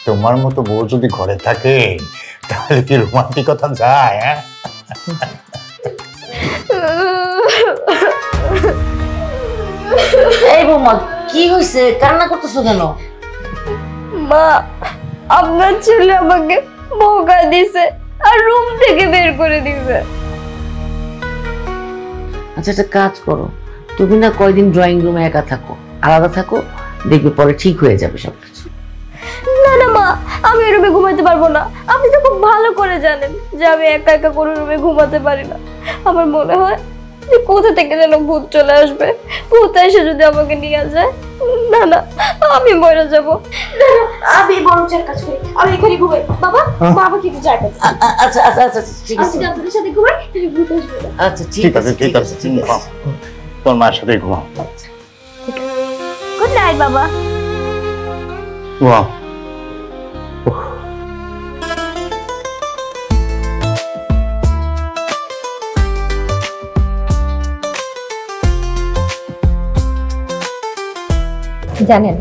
তোমার মতো বউ যদি ঘরে থাকে তাহলে কি রোমান্টিকতা যায়? হ্যাঁ, এই বৌমা, কি হয়েছে? কান্না করতেছো কেন? মা, আপনার ছেলে আমাকে বকা দিছে আর রুম থেকে বের করে দিছে। আচ্ছা একটা কাজ করো, তুমি না কয়দিন ড্রয়িং রুমে একা থাকো, আলাদা থাকো, দেখবে পরে ঠিক হয়ে যাবে সবকিছু। না না মা, আমি এই রুমে ঘুমাতে পারবো না। আপনি তো খুব ভালো করে জানেন যে আমি একা একা কোনো রুমে ঘুমাতে পারি না। আমার মনে হয় যে কোথা থেকে যেন ভূত চলে আসবে, ভূত এসে যদি আমাকে নিয়ে যায়। না না, আমি মরে যাবো। না না, আমি বড় চার কাজ করি, আমি এখানে ঘুমাই। বাবা, বাবা কিন্তু যায় না। আচ্ছা আচ্ছা আচ্ছা ঠিক আছে, আমি আপনাদের সাথে ঘুমাই, তাহলে ভূত আসবে না। আচ্ছা ঠিক আছে ঠিক আছে, তুমি ঘুমাও, তোর মায়ের সাথে ঘুমাও। গুড নাইট বাবা। ঘুমাও। জানেন,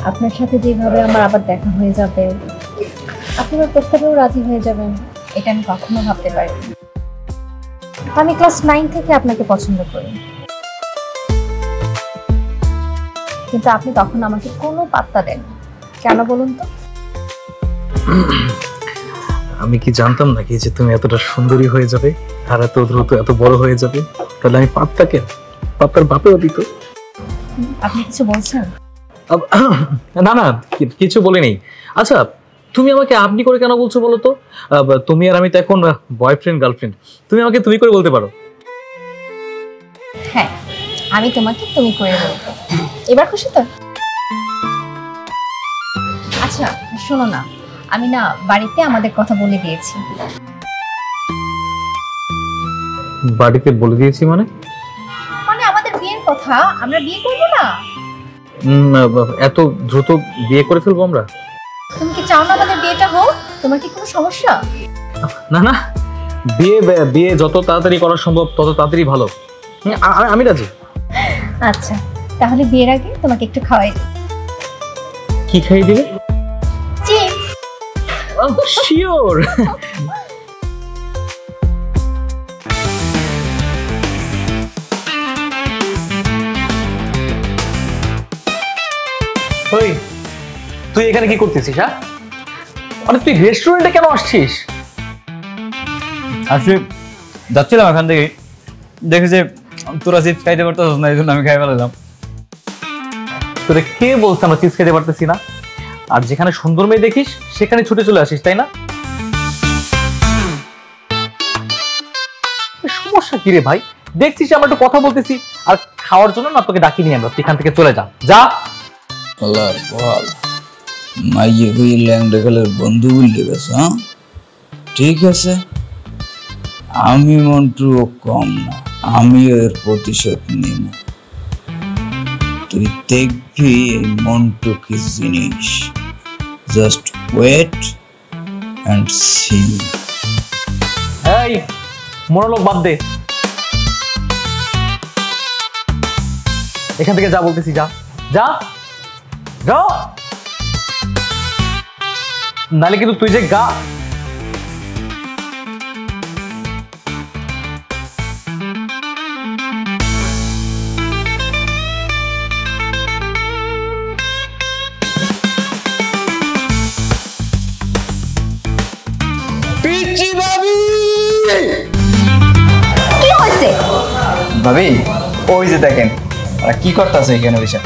আপনার সাথে যেভাবে আমার আবার দেখা হয়ে যাবে, আপনি আমার প্রস্তাবেও রাজি হয়ে যাবেন, এটা আমি কখনো ভাবতে পারিনি। আমি ক্লাস 9 থেকে আপনাকে পছন্দ করি, কিন্তু আপনি তখন আমাকে কোনো পাত্তা দেন। কেন বলুন তো? আমি কি জানতাম নাকি যে তুমি এতটা সুন্দরী হয়ে যাবে আর এত দ্রুত এত বড় হয়ে যাবে? তাহলে আমি পাত্তার বাপেও দিত। আপনি কিছু বলছেন? না না, কিছু বলিনি। আচ্ছা, তুমি আমাকে আপনি করে কেন বলছো বলো তো? তুমি আর আমি তো এখন বয়ফ্রেন্ড গার্লফ্রেন্ড, তুমি আমাকে তুমি করে বলতে পারো। হ্যাঁ, আমি তোমাকে তুমি করে বলবো। এবার খুশি তো? আচ্ছা শোনো না, আমি না বাড়িতে আমাদের কথা বলে দিয়েছি। বাড়িতে বলে দিয়েছি মানে? মানে আমাদের বিয়ের কথা, আমরা বিয়ে করবো না। এত দ্রুত বিয়ে করে ফেলবো আমরা? তুমি কি চাও না আমাদের বিয়েটা হোক? তোমার কি কোনো সমস্যা? না না, বিয়ে যত তাড়াতাড়ি করা সম্ভব তত তাড়াতাড়ি ভালো। আমি রাজি। আচ্ছা, তাহলে বিয়ের আগে তোমাকে একটু খাওয়াই দিই। কি খাইয়ে দিবে? চিপস। শিওর। ওই, তুই এখানে কি করতেছিস? হ্যাঁ, মানে তুই রেস্টুরেন্টে কেন আসছিস? আসলে যাচ্ছিলাম এখান থেকে, দেখে যে তোরা চিপস খাইতে পারতেছিস না, এই জন্য আমি খাই ফেলাম। তোরে কে বলছে আমরা চিপস খেতে পারতেছি না? আর যেখানে সুন্দর মেয়ে দেখিস সেখানে ছুটে চলে আসিস, তাই না? সমস্যা কি রে ভাই? দেখছিস আমরা একটু কথা বলতেছি আর খাওয়ার জন্য না তোকে ডাকিনি আমরা। তুই এখান থেকে চলে যা, যা। বল মাইয়ে হয়ে ল্যাংড়া খেলার বন্ধু বললে গেছে। হ্যাঁ ঠিক আছে, আমি মন্টু কম না, আমিও এর প্রতিশোধ নিব। তুই দেখবি এই মন্টু কি জিনিস। Just wait and see. এই মনোলোক বাদ দে। এখান থেকে যা বলতেছি, যা যা যা, নালে কিন্তু তুই যে গা। কি হয়েছে? ভাবি ওই যে দেখেন ওরা কি করতেছে এখানে বসে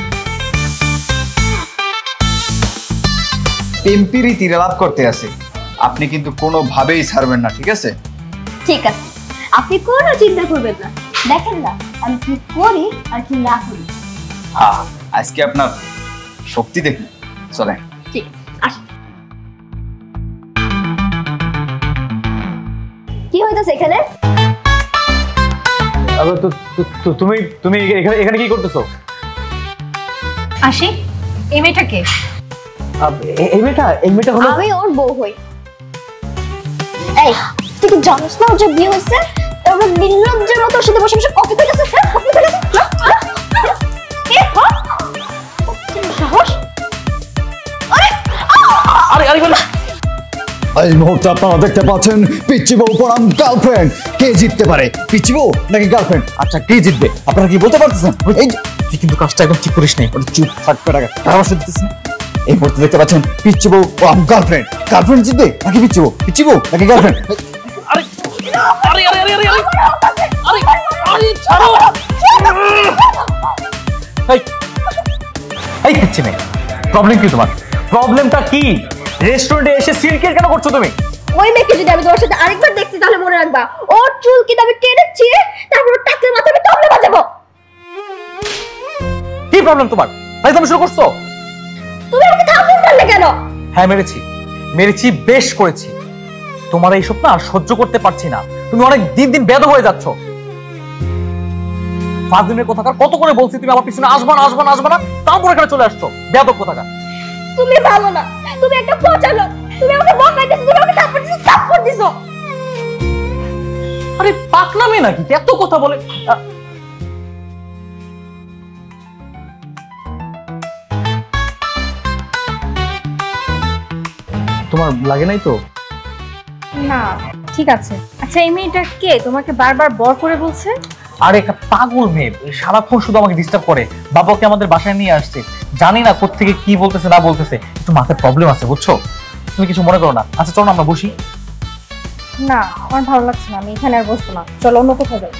টেম্পিরিতি লাভ করতে আছে। আপনি কিন্তু কোনোভাবেই ছাড়বেন না, ঠিক আছে? ঠিক আছে, আপনি কোনো চিন্তা করবেন না। দেখেন না আমি কি করি আর কি না করি। হ্যাঁ, আজকে আপনার শক্তি দেখি। চলেন। ঠিক আছে, আসেন। কি হইতাছে এখানে? তুমি তুমি এখানে কি করতেছো? আশিক, এই মেয়েটা কে? এই মেয়েটা হলো আমি ওর বউ হই। এই তুই কি জানিস না ওর যে বিয়ে হয়েছে? তারপর নির্লজ্জের মতো ওর সাথে বসে বসে কফি খেতেছে। কফি খেতেছে কে? সাহস! আরে আরে বল। এই মুহূর্তে আপনারা দেখতে পাচ্ছেন পিচ্চি বউ বনাম গার্লফ্রেন্ড। কে জিততে পারে, পিচ্চি বউ নাকি গার্লফ্রেন্ড? আচ্ছা, কে জিতবে আপনারা কি বলতে পারতেছেন? এই তুই কিন্তু কাজটা একদম ঠিক করিস নাই। চুপ থাকবে টাকা পরামর্শ দিতেছি না। এই মুহূর্তে দেখতে পাচ্ছেন পিচ্চি বউ বনাম গার্লফ্রেন্ড। গার্লফ্রেন্ড জিতবে নাকি পিচ্চি বউ? পিচ্চি বউ নাকি গার্লফ্রেন্ড? আরে আরে আরে আরে আরে আরে আরে ছাড়ো। এই কিচ্ছু নেই। প্রবলেম কি তোমার? প্রবলেমটা কি? রেস্টুরেন্টে এসে সিল্কের কেন করছো তুমি? ওই মেয়েকে যদি আমি তোমার সাথে আরেকবার দেখছি তাহলে মনে রাখবা ওর চুল কিন্তু আমি টেনে ছিঁড়ে তারপর ওর টাকলে মাথায় আমি তবলা বাজাবো। কি প্রবলেম তোমার? ভাই তুমি শুরু করছো? তুমি আমাকে থামিয়ে ফেললে কেন? হ্যাঁ মেরেছি, বেশ করেছি। তোমার এইসব না আর সহ্য করতে পারছি না। তুমি অনেক দিন দিন বেয়াদব হয়ে যাচ্ছ। ফাজিলের কথাকার কত করে বলছি তুমি আমার পিছনে আসবা না, তারপর এখানে চলে আসছো। বেয়াদব কথাকার। তুমি ভালো না, তুমি একটা পচালো। তুমি আমাকে বকাইতেছো, তুমি আমাকে থাপ্পড় দিছো। আরে পাকনামে নাকি এত কথা বলে? তোমার লাগে নাই তো? না, ঠিক আছে। আচ্ছা, এই মেয়েটা কে? তোমাকে বারবার বর করে বলছে? আরে একটা পাগল মেয়ে, সারাক্ষণ শুধু আমাকে ডিস্টার্ব করে। বাবাকে আমাদের বাসায় নিয়ে আসছে, জানি না কোত্থেকে কি বলতেছে না বলতেছে। একটু মাথায় প্রবলেম আছে, বুঝছো? তুমি কিছু মনে করো না। আচ্ছা চলো আমরা বসি। না, আমার ভালো লাগছে না, আমি এখানে আর বসবো না। চলো অন্য কোথাও যাই।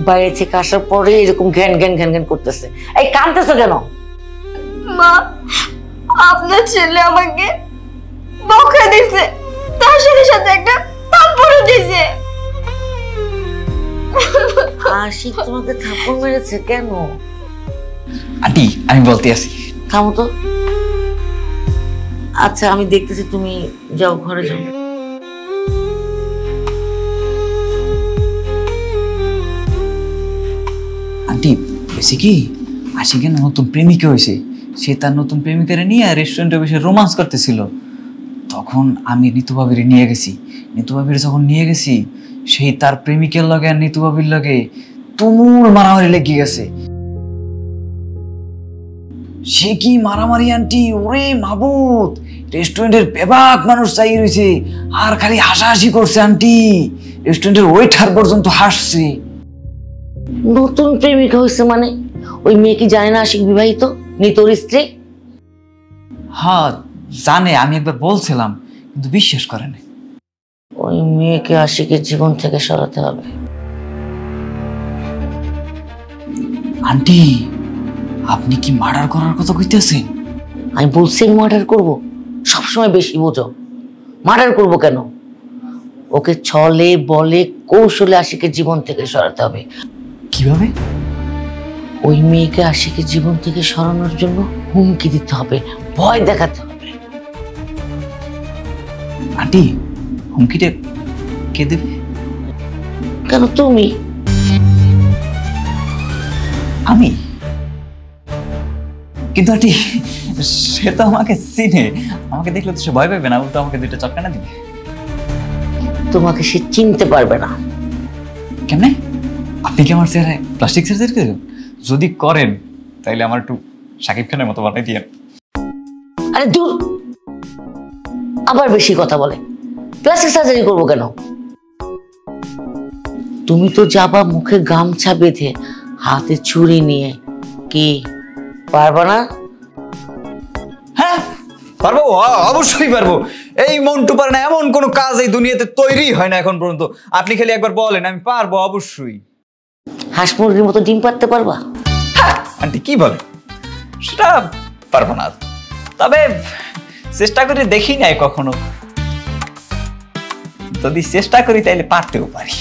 বাইরে থেকে আসার পরে এরকম ঘ্যান ঘ্যান ঘ্যান ঘ্যান করতেছে। এই কাঁদতেছো কেন? মা, আপনার ছেলে আমাকে বকা দিছে, তার সাথে সাথে একটা থাপ্পড়ও দিছে। আশিক তোমাকে থাপ্পড় মেরেছে কেন? আন্টি আমি বলতে আসি। থামো তো। আচ্ছা আমি দেখতেছি, তুমি যাও ঘরে যাও। আন্টি হয়েছে কি, আশিকের নতুন প্রেমিকা হয়েছে। সে তার নতুন প্রেমিকারে নিয়ে রেস্টুরেন্টে বসে রোমান্স করতেছিল। তখন আমি নিতু ভাবির নিয়ে গেছি। নিতু ভাবির যখন নিয়ে গেছি, সেই তার প্রেমিকের লগে আর নিতু ভাবির লগে তুমুল মারামারি লেগে গেছে। সে কি মারামারি আন্টি, ওরে মাবুত! রেস্টুরেন্টের বেবাক মানুষ চাই রয়েছে আর খালি হাসাহাসি করছে আন্টি। রেস্টুরেন্টের ওয়েটার পর্যন্ত হাসছে। নতুন প্রেমিকা হয়েছে মানে? ওই মেয়ে কি জানে না আশিক বিবাহিত, নিতোর স্ত্রী? হ্যাঁ জানে, আমি একবার বলছিলাম কিন্তু বিশ্বাস করে না। ওই মেয়েকে আশিকের জীবন থেকে সরাতে হবে। আন্টি আপনি কি মার্ডার করার কথা কইতেছেন? আমি বলছি মার্ডার করবো? সবসময় বেশি বোঝো। মার্ডার করবো কেন? ওকে ছলে বলে কৌশলে আশিকের জীবন থেকে সরাতে হবে। কিভাবে? ওই মেয়েকে আশিকের জীবন থেকে সরানোর জন্য হুমকি দিতে হবে, ভয় দেখাতে হবে। আন্টি হুমকিটা কে দেবে? কেন তুমি? আমি? কিন্তু আন্টি সে তো আমাকে চিনে, আমাকে দেখলে তো সে ভয় পাবে না, ও তো আমাকে দুইটা চটকানা দিবে। তোমাকে সে চিনতে পারবে না। কেমনে? আপনি কি আমার চেহারায় প্লাস্টিক সার্জারি করেন? যদি করেন তাইলে আমার একটু শাকিব খানের মতো বানাই দিয়ে। আরে দূর, আবার বেশি কথা বলে। প্লাস্টিক সার্জারি করবো কেন? তুমি তো যাবা মুখে গামছা বেঁধে, হাতে ছুরি নিয়ে, কি পারবা না? হ্যাঁ পারবো, অবশ্যই পারবো। এই মন্টু পারে না এমন কোনো কাজ এই দুনিয়াতে তৈরি হয় না এখন পর্যন্ত। আপনি খালি একবার বলেন, আমি পারবো অবশ্যই। হাঁস মুরগির মতো ডিম পাড়তে পারবা? আন্টি কি বলে? সেটা পারবো না, তবে চেষ্টা করে দেখি নাই কখনো। যদি চেষ্টা করি তাইলে পারতেও পারি।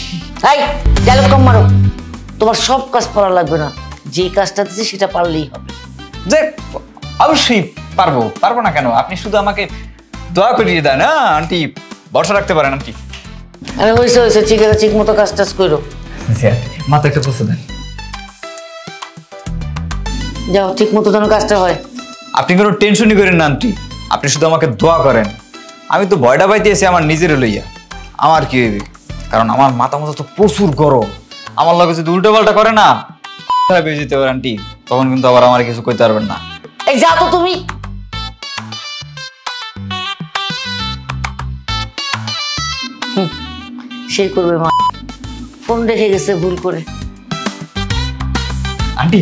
এই ডায়লগ কম মারো। তোমার সব কাজ পারা লাগবে না, যে কাজটা দিচ্ছে সেটা পারলেই হবে। যে অবশ্যই পারবো, পারবো না কেন? আপনি শুধু আমাকে দোয়া করিয়ে দেন। না আন্টি, ভরসা রাখতে পারেন আন্টি। আরে হয়েছে হয়েছে, ঠিক আছে, ঠিক মতো কাজ টাজ করো। মাথা একটা বসে দেন। যাও, ঠিক মতো যেন কাজটা হয়। আপনি কোনো টেনশনই করেন না আন্টি, আপনি শুধু আমাকে দোয়া করেন। আমি তো ভয়টা পাইতেছি আমার নিজের লইয়া। আমার কি হইবে? কারণ আমার মাথা মতো তো প্রচুর গরম। আমার লগে যদি উল্টো পাল্টা করে না, বেজে যেতে পারে আন্টি, তখন কিন্তু আবার আমার কিছু কইতে পারবেন না। এই যাও তো তুমি। সে করবে মা, ফোন রেখে গেছে ভুল করে। আন্টি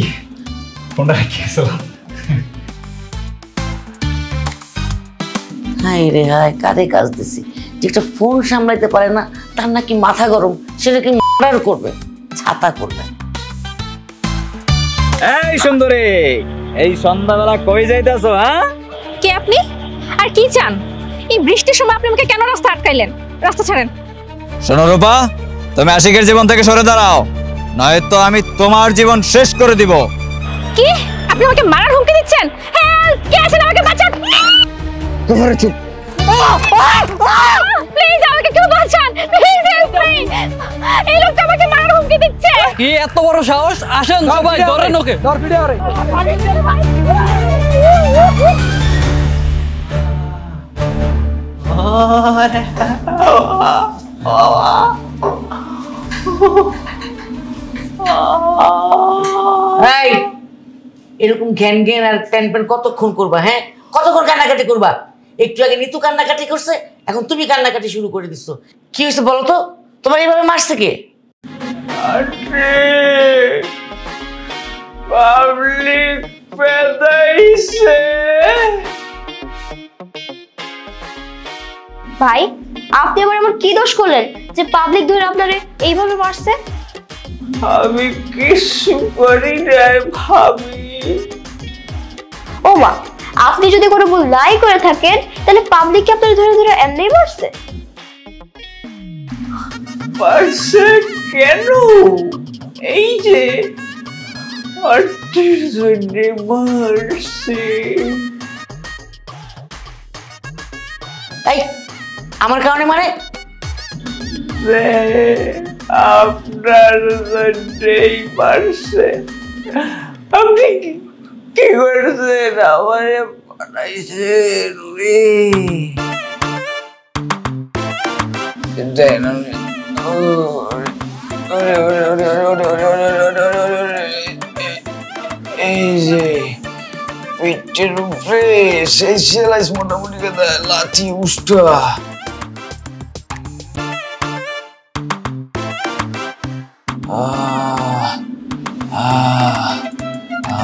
ফোনটা রেখে গেছিলাম। হাই রে হাই, কারে কাজ দিছি? যে একটা ফোন সামলাইতে পারে না, তার নাকি মাথা গরম, সেটা কি মার্ডার করবে, ছাতা করবে। এই সুন্দরী, এই সন্ধ্যাবেলা কই যাইতাছো? হ্যাঁ, কে আপনি আর কি চান? এই বৃষ্টির সময় আপনি আমাকে কেন রাস্তা আটকাইলেন? রাস্তা ছাড়েন। শোনো রূপা, তুমি আশিকের জীবন থেকে সরে দাঁড়াও, নয়তো আমি তোমার জীবন শেষ করে দিব। কি? আপনি আমাকে মারার হুমকি দিচ্ছেন? হেল্প! কে আছেন? আমাকে বাঁচান। চুপ। প্লিজ আমাকে কেউ বাঁচান, প্লিজ হেল্প মি। এই লোকটা আমাকে মারার হুমকি দিচ্ছে। কি এত বড় সাহস? আসেন সবাই, ধরেন ওকে। এই এরকম ঘ্যান ঘ্যান আর প্যান প্যান কতক্ষণ করবা? হ্যাঁ, কতক্ষণ কান্নাকাটি করবা? একটু আগে নিতু কান্নাকাটি করছে, এখন তুমি কান্নাকাটি শুরু করে দিচ্ছ। কি হয়েছে বলো তো? তোমার এইভাবে মারছে কে? পাবলিক পেদাইছে। ভাই, আপনি আবার এমন কি দোষ করলেন যে পাবলিক ধরে আপনারে এইভাবে মারছে? আমি কিছু করি নাই ভাবি। ও মা, আপনি যদি কোনো ভুল নাই করে থাকেন তাহলে পাবলিক কি আপনার ধরে ধরে এমনিই মারছে? মারছে কেন? এই যে আর্টির জন্য মারছে। এই আমার কারণে মানে? আপনার জন্যই মারছে। আপনি কি করছেন? আমারে বানাইছেন রে। এই যে পিঠের উপরে সেই সেলাইস মোটামুটি লাঠি উষ্টা।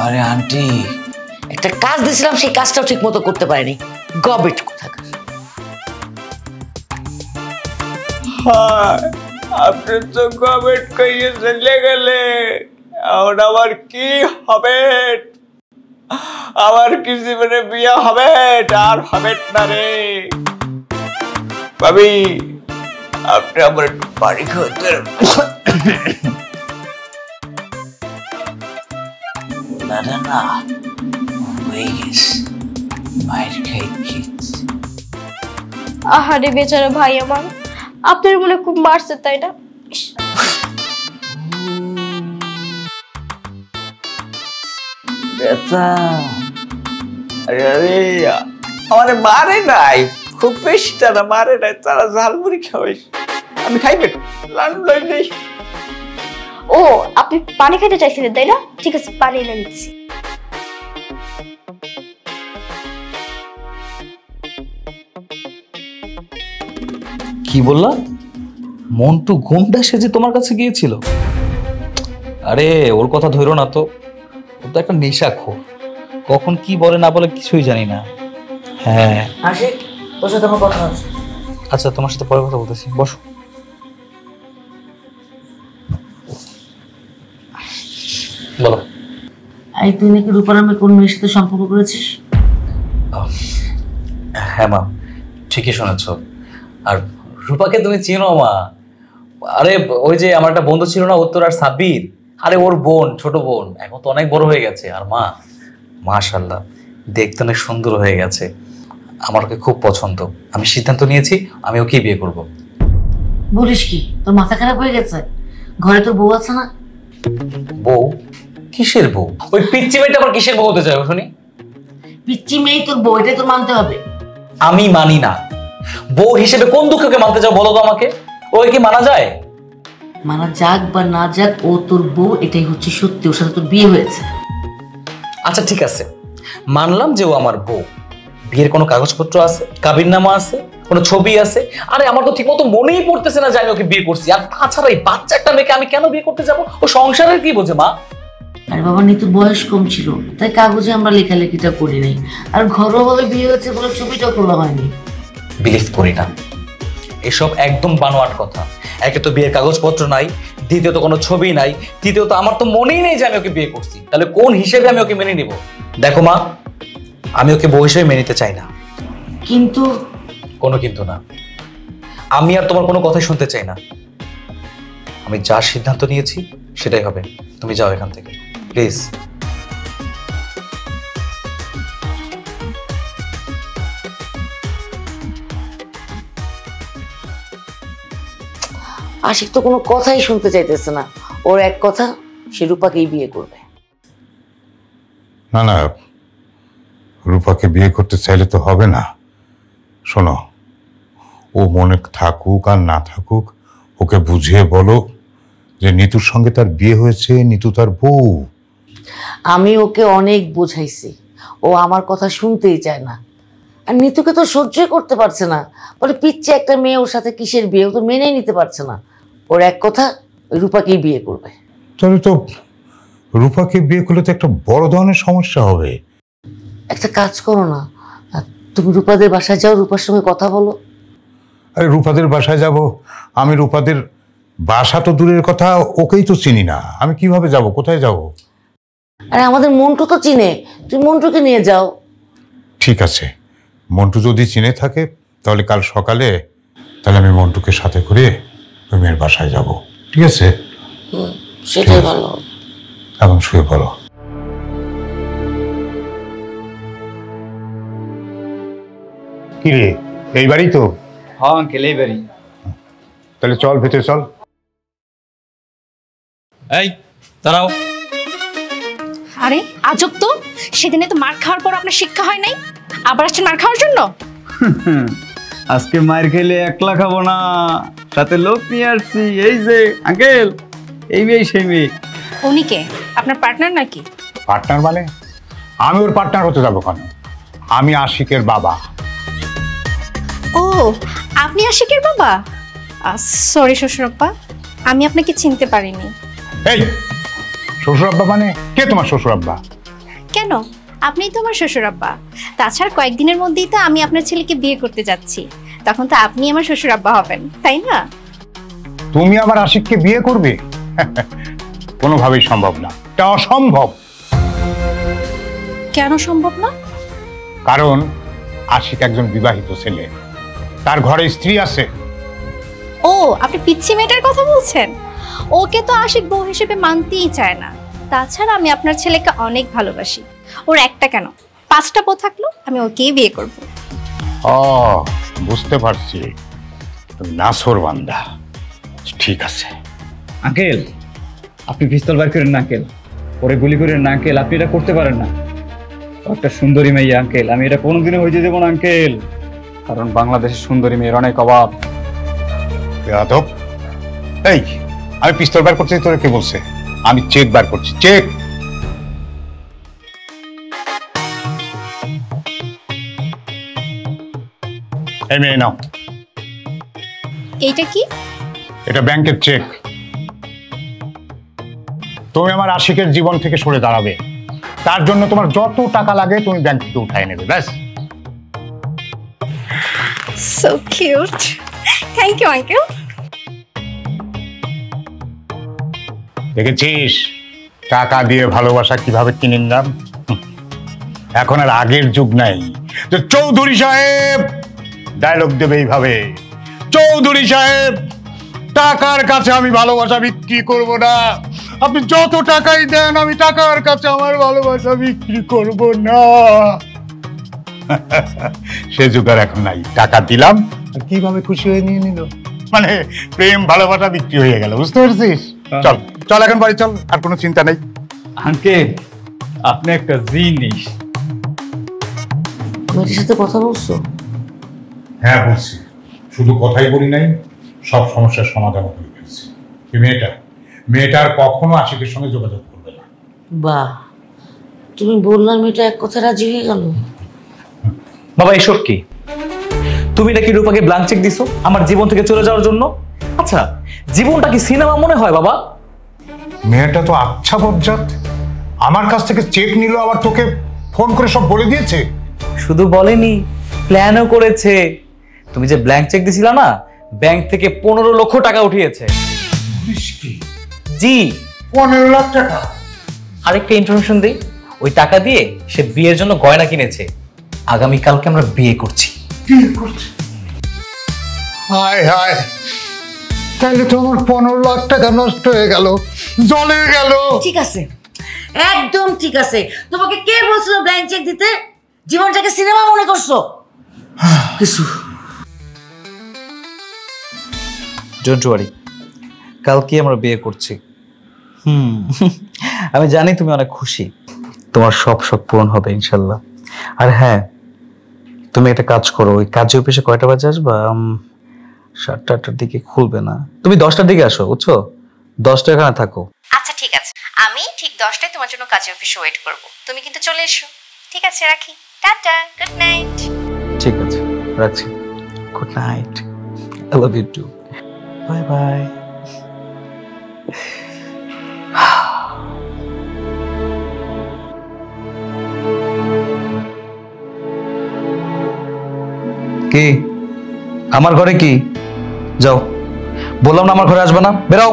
আরে আন্টি, একটা কাজ দিয়েছিলাম, সেই কাজটাও ঠিক মতো করতে পারিনি। গবেট কোথাকার। আপনি তো গবেট কইয়ে চলে গেলে, এখন আমার কি হবে? আমার কি জীবনে বিয়ে হবে? আর হবে না রে ভাবি। আপনি আমার একটু বাড়ি খাওয়াতে না হয়ে গেছে, মায়ের খাইছি। আহারে বেচারা ভাই আমার, আপনার মনে খুব মারছে তাই না? আরে আমারে মারে নাই, খুব বেশি তারা মারে নাই, তারা ঝালমুড়ি খাওয়াইছে। আমি খাইবেন লাইন নেই। ও আপনি পানি খেতে চাইছিলেন তাই না? ঠিক আছে, পানি এনে দিচ্ছি। কি বললা? মন্টু গুন্ডা সেজে তোমার কাছে গিয়েছিল? আরে ওর কথা ধরো না তো, ও তো একটা নেশাখোর, কখন কি বলে না বলে কিছুই জানি না। হ্যাঁ আশিক, তোর সাথে আমার কথা আছে। আচ্ছা, তোমার সাথে পরে কথা বলতেছি, বসো। বলো। এই তুই নাকি রূপা নামে কোন মেয়ের সাথে সম্পর্ক করেছিস? হ্যাঁ মা, ঠিকই শুনেছ। আর রূপাকে তুমি চিনো মা? আরে ওই যে আমার একটা বন্ধু ছিল না, উত্তর আর সাব্বির, আরে ওর বোন, ছোট বোন, এখন তো অনেক বড় হয়ে গেছে। আর মা, মাশাআল্লাহ, দেখতে অনেক সুন্দর হয়ে গেছে। আমার ওকে খুব পছন্দ। আমি সিদ্ধান্ত নিয়েছি আমি ওকেই বিয়ে করব। বলিস কি? তোর মাথা খারাপ হয়ে গেছে? ঘরে তোর বউ আছে না? বউ? কিসের বউ? ওই পিচ্চি মেয়েটা আবার কিসের বউ হতে চায় শুনি? পিচ্চি মেয়ে তোর বউ, এটাই তোর মানতে হবে। আমি মানি না। বউ হিসেবে কোন দুঃখকে মানতে চাও বলো তো আমাকে? ওই কি মানা যায়? মানা যাক বা না যাক, ও তোর বউ, এটাই হচ্ছে সত্যি। ওর সাথে তোর বিয়ে হয়েছে। আচ্ছা ঠিক আছে, মানলাম যে ও আমার বউ। বিয়ের কোনো কাগজপত্র আছে? কাবিননামা আছে? কোনো ছবি আছে? আরে আমার তো ঠিকমতো মনেই পড়তেছে না যে আমি ওকে বিয়ে করছি। আর তাছাড়া এই বাচ্চা একটা মেয়েকে আমি কেন বিয়ে করতে যাব? ও সংসারের কি বোঝে মা? আরে বাবা, নিতুর বয়স কম ছিল, তাই কাগজে আমরা লেখালেখিটা করি নাই। আর ঘরোয়াভাবে বিয়ে হয়েছে বলে ছবিটাও তোলা হয়নি। বিলিভ করি না, এসব একদম বানোয়াট কথা। একে তো বিয়ের কাগজপত্র নাই, দ্বিতীয়ত কোনো ছবি নাই, তৃতীয়ত আমার তো মনেই নেই যে আমি ওকে বিয়ে করছি। তাহলে কোন হিসেবে আমি ওকে মেনে নিব? দেখো মা, আমি ওকে বউ হিসেবে মেনে নিতে চাই না। কিন্তু কোনো কিন্তু না, আমি আর তোমার কোনো কথাই শুনতে চাই না। আমি যা সিদ্ধান্ত নিয়েছি সেটাই হবে। তুমি যাও এখান থেকে প্লিজ। আশিক তো কোনো কথাই শুনতে চাইতেছে না। ওর এক কথা, সে রূপাকেই বিয়ে করবে। না না, রূপাকে বিয়ে করতে চাইলে তো হবে না। শোনো, ও মনে থাকুক আর না থাকুক, ওকে বুঝিয়ে বলো যে নিতুর সঙ্গে তার বিয়ে হয়েছে, নিতু তার বউ। আমি ওকে অনেক বুঝাইছি, ও আমার কথা শুনতেই চায় না। আর নিতুকে তো সহ্যই করতে পারছে না, বলে পিচ্ছে একটা মেয়ে, ওর সাথে কিসের বিয়ে, ও তো মেনেই নিতে পারছে না। ওর এক কথা, ওই রূপাকেই বিয়ে করবে। তাহলে তো রূপাকে বিয়ে করলে তো একটা বড় ধরনের সমস্যা হবে। একটা কাজ করো না, তুমি রূপাদের বাসায় যাও, রূপার সঙ্গে কথা বলো। আরে রূপাদের বাসায় যাব? আমি রূপাদের বাসা তো দূরের কথা, ওকেই তো চিনি না। আমি কিভাবে যাব? কোথায় যাব? আরে আমাদের মন্টু তো চিনে, তুমি মন্টুকে নিয়ে যাও। ঠিক আছে, মন্টু যদি চিনে থাকে তাহলে কাল সকালে তাহলে আমি মন্টুকে সাথে করে ওই মেয়ের বাসায় যাব। ঠিক আছে? সেটাই ভালো। এখন শুয়ে পড়ো। কি রে, এই বাড়ি তো? হ্যাঁ আঙ্কেল, এই বাড়ি। তাহলে চল ভেতরে চল। এই দাঁড়াও। আরে আজব তো, সেদিনে তো মার খাওয়ার পর আপনার শিক্ষা হয় নাই, আবার আসছেন মার খাওয়ার জন্য? আজকে মায়ের খেলে একলা খাবো না, সাথে লোক নিয়ে আসছি। এই যে আঙ্কেল, এই মেয়ে সেই মেয়ে। উনি কে? আপনার পার্টনার নাকি? পার্টনার মানে? আমি ওর পার্টনার হতে যাবো কেন? আমি আশিকের বাবা। ও, আপনি আশিকের বাবা? সরি শ্বশুরাব্বা, আমি আপনাকে চিনতে পারিনি। এই শ্বশুরাব্বা মানে কে? তোমার শ্বশুরাব্বা? কেন, আপনিই তো আমার শ্বশুরাব্বা। তাছাড়া কয়েকদিনের মধ্যেই তো আমি আপনার ছেলেকে বিয়ে করতে যাচ্ছি, তখন তো আপনি আমার শ্বশুরাব্বা হবেন, তাই না? তুমি আবার আশিককে বিয়ে করবে? কোনোভাবেই সম্ভব না, এটা অসম্ভব। কেন সম্ভব না? কারণ আশিক একজন বিবাহিত ছেলে, তার ঘরে স্ত্রী আছে। ও, আপনি পিচ্ছি মেয়েটার কথা বলছেন? ওকে তো আশিক বউ হিসেবে মানতেই চায় না। তাছাড়া আমি আপনার ছেলেকে অনেক ভালোবাসি, ওর একটা কেন 5টা বউ থাকলো আমি ওকেই বিয়ে করব। ও, বুঝতে পারছি, তুমি নাছোড়বান্দা। ঠিক আছে আঙ্কেল, আপনি পিস্তল বার করেন না আঙ্কেল, পরে গুলি করেন না আঙ্কেল, আপনি এটা করতে পারেন না। একটা সুন্দরী মেয়ে আঙ্কেল, আমি এটা কোনোদিনও হইতে দেবো না আঙ্কেল, কারণ বাংলাদেশের সুন্দরী মেয়ের অনেক অভাব। বেয়াদব। এই আমি পিস্তল বার করছি, তোরে কে বলছে? আমি চেক বার করছি, চেক। এই মেয়ে নাও। এইটা কি? এটা ব্যাংকের চেক। তুমি আমার আশিকের জীবন থেকে সরে দাঁড়াবে, তার জন্য তোমার যত টাকা লাগে তুমি ব্যাংক থেকে উঠায় নেবে, ব্যাস। So cute, thank you uncle. দেখেছিস টাকা দিয়ে ভালোবাসা কিভাবে কিনে নিলাম? এখন আর আগের যুগ নাই যে চৌধুরী সাহেব ডায়লগ দেবে এইভাবে, চৌধুরী সাহেব টাকার কাছে আমি ভালোবাসা বিক্রি করব না, আপনি যত টাকাই দেন আমি টাকার কাছে আমার ভালোবাসা বিক্রি করব না। সে যুগ আর এখন নাই। টাকা দিলাম আর কিভাবে খুশি হয়ে নিয়ে নিল, মানে প্রেম ভালোবাসা বিক্রি হয়ে গেল, বুঝতে পারছিস? চল চল এখন বাড়ি চল, আর কোনো চিন্তা নেই। আঙ্কেল আপনি একটা জিনিস। মেয়েটির সাথে কথা বলছো? হ্যাঁ বলছি, শুধু কথাই বলি নাই, সব সমস্যার সমাধান করে ফেলছি। মেয়েটার কখনো আশিকের সঙ্গে যোগাযোগ করবে না। বাহ, তুমি বললাম মেয়েটা এক কথা রাজি হয়ে গেল। বাবা এসব কি? তুমি নাকি রূপাকে ব্ল্যাঙ্ক চেক দিছো আমার জীবন থেকে চলে যাওয়ার জন্য? আচ্ছা জীবনটা কি সিনেমা মনে হয় বাবা? মেয়েটা তো আচ্ছা বজ্জাত, আমার কাছ থেকে চেক নিল, আবার তোকে ফোন করে সব বলে দিয়েছে। শুধু বলেনি, প্ল্যানও করেছে। তুমি যে ব্ল্যাঙ্ক চেক দিছিলা না, ব্যাংক থেকে 15 লক্ষ টাকা উঠিয়েছে। জি 15 লাখ টাকা। আরেকটা ইনফরমেশন দিই, ওই টাকা দিয়ে সে বিয়ের জন্য গয়না কিনেছে। আগামীকালকে আমরা বিয়ে করছি। হায় হায়, তাহলে তো আমার 15 লাখ টাকা নষ্ট হয়ে গেল, জলে গেল। ঠিক আছে, একদম ঠিক আছে। তোমাকে কে বলছিল ব্ল্যাঙ্ক চেক দিতে? জীবনটাকে সিনেমা মনে করছো? কিছু ডোন্ট ওয়ারি, কালকে আমরা বিয়ে করছি। আমি জানি তুমি অনেক খুশি, তোমার সব শখ পূরণ হবে ইনশাল্লাহ। আর হ্যাঁ, তুমি একটা কাজ করো, ওই কাজে অফিসে কয়টা বাজে আসবা? 7টার দিকে খুলবে না, তুমি 10টার দিকে আসো, বুঝছো? 10টা এখানে থাকো। আচ্ছা ঠিক আছে, আমি ঠিক 10টায় তোমার জন্য কাজে অফিসে ওয়েট করব। তুমি কিন্তু চলে এসো। ঠিক আছে, রাখি। টাটা, গুড নাইট। ঠিক আছে, রাখছি। Good night, I love you too. Bye bye. কি আমার ঘরে কি? যাও, বললাম না আমার ঘরে আসবে না, বেরাও।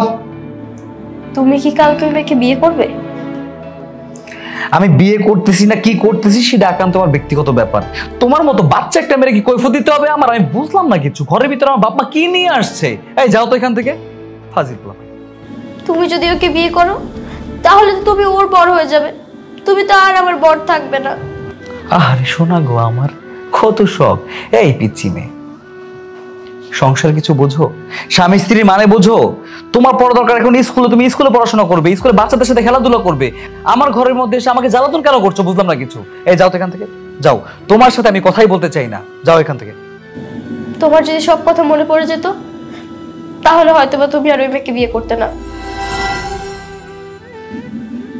তুমি কি কালকে ওই মেয়েকে বিয়ে করবে? আমি বিয়ে করতেছি না কি করতেছি সেটা একান্ত তোমার ব্যক্তিগত ব্যাপার। তোমার মতো বাচ্চা একটা মেরে কি কৈফিয়ত দিতে হবে আমার? আমি বুঝলাম না কিছু। ঘরের ভিতরে আমার বাপ মা কি নিয়ে আসছে? এই যাও তো এখান থেকে, ফাজিল পোলা। তুমি যদি ওকে বিয়ে করো তাহলে তো তুমি ওর বড় হয়ে যাবে, তুমি তো আর আমার বড় থাকবে না। আরে শোনা গো, আমার কত শখ। এই পিচ্ছি মেয়ে, সংসার কিছু বোঝো? স্বামী স্ত্রী মানে বোঝো? তোমার পড়া দরকার এখন স্কুলে, তুমি স্কুলে পড়াশোনা করবে, স্কুলে বাচ্চাদের সাথে খেলাধুলা করবে। আমার ঘরের মধ্যে এসে আমাকে জ্বালাতন কেন করছো? বুঝলাম না কিছু। এই যাও তো এখান থেকে, যাও। তোমার সাথে আমি কথাই বলতে চাই না, যাও এখান থেকে। তোমার যদি সব কথা মনে পড়ে যেত তাহলে হয়তো বা তুমি আর ওই মেয়েকে বিয়ে করতে না।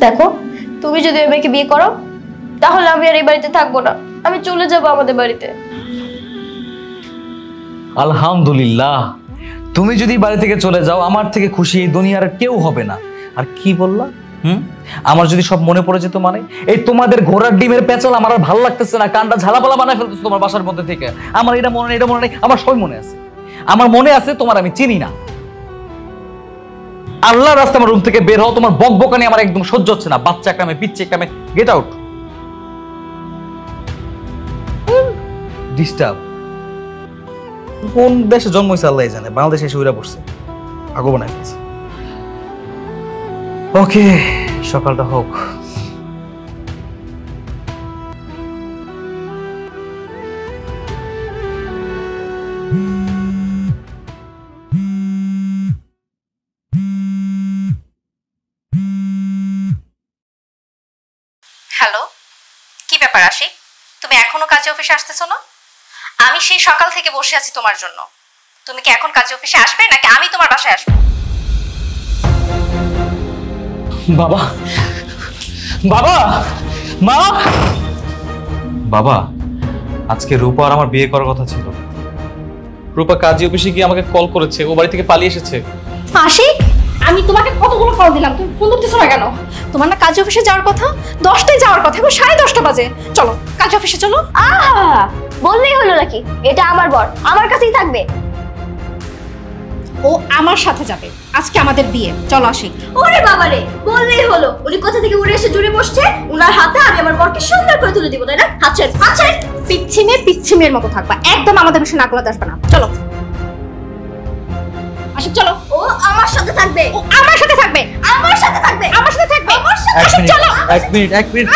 দেখো, তুমি যদি ওই মেয়েকে বিয়ে করো তাহলে আমি আর এই বাড়িতে থাকবো না, আমি চলে যাব আমাদের বাড়িতে। আলহামদুলিল্লাহ, তুমি যদি বাড়ি থেকে চলে যাও আমার থেকে খুশি এই দুনিয়ার কেউ হবে না। আর কি বললা? আমার যদি সব মনে পড়ে যেত মানে? এই তোমাদের ঘোড়ার ডিমের পেঁচাল আমার আর ভালো লাগতেছে না, কানটা ঝালাপালা বানায় ফেলতেছে তোমার বাসার মধ্যে থেকে। আমার এটা মনে নেই, এটা মনে নেই, আমার সবই মনে আছে। আমার মনে আছে তোমার আমি চিনি না। আল্লাহর রাস্তায় আমার রুম থেকে বের হও, তোমার বকবকানি আমার একদম সহ্য হচ্ছে না। বাচ্চা একটা মেয়ে, পিচ্ছি একটা মেয়ে, গেট আউট। ডিস্টার্ব। কোন দেশে জন্ম হয়েছে আল্লাহ জানে, বাংলাদেশে এসে উড়া পড়ছে, আগো বানায় ফেলছে। ওকে, সকালটা হোক। হ্যালো, কি ব্যাপার আশিক? তুমি এখনো কাজে অফিসে আসতেছো না? আমি সেই সকাল থেকে বসে আছি তোমার জন্য। তুমি কি এখন কাজে অফিসে আসবে নাকি আমি তোমার বাসায় আসবো? বাবা, বাবা, মা, বাবা, আজকে রূপা আর আমার বিয়ে করার কথা ছিল। রূপা কাজী অফিসে গিয়ে আমাকে কল করেছে, ও বাড়ি থেকে পালিয়ে এসেছে। আশিক, আমি তোমাকে কতগুলো কল দিলাম, তুমি ফোন ধরতেছো না কেন? তোমার না কাজে অফিসে যাওয়ার কথা, 10টায় যাওয়ার কথা, এখন 10:30 বাজে। চলো কাজে অফিসে চলো। আহা, বললেই হলো নাকি? এটা আমার বর, আমার কাছেই থাকবে। ও আমার সাথে যাবে, আজকে আমাদের বিয়ে। চলো আশিক। ওরে বাবারে, বললেই হলো। উনি কোথা থেকে উড়ে এসে জুড়ে বসছে, উনার হাতে আমি আমার বরকে সুন্দর করে তুলে দিব, তাই না? হাতছেন, হাতছেন। পিচ্ছিমের মতো থাকবা, একদম আমাদের বিষয়ে নাক গলাতে আসবে না। চলো আশিক, চলো। ও আমার সাথে থাকবে, ও আমার সাথে থাকবে, আমার সাথে থাকবে, আমার সাথে থাকবে, আমার সাথে। আশিক চলো। এক মিনিট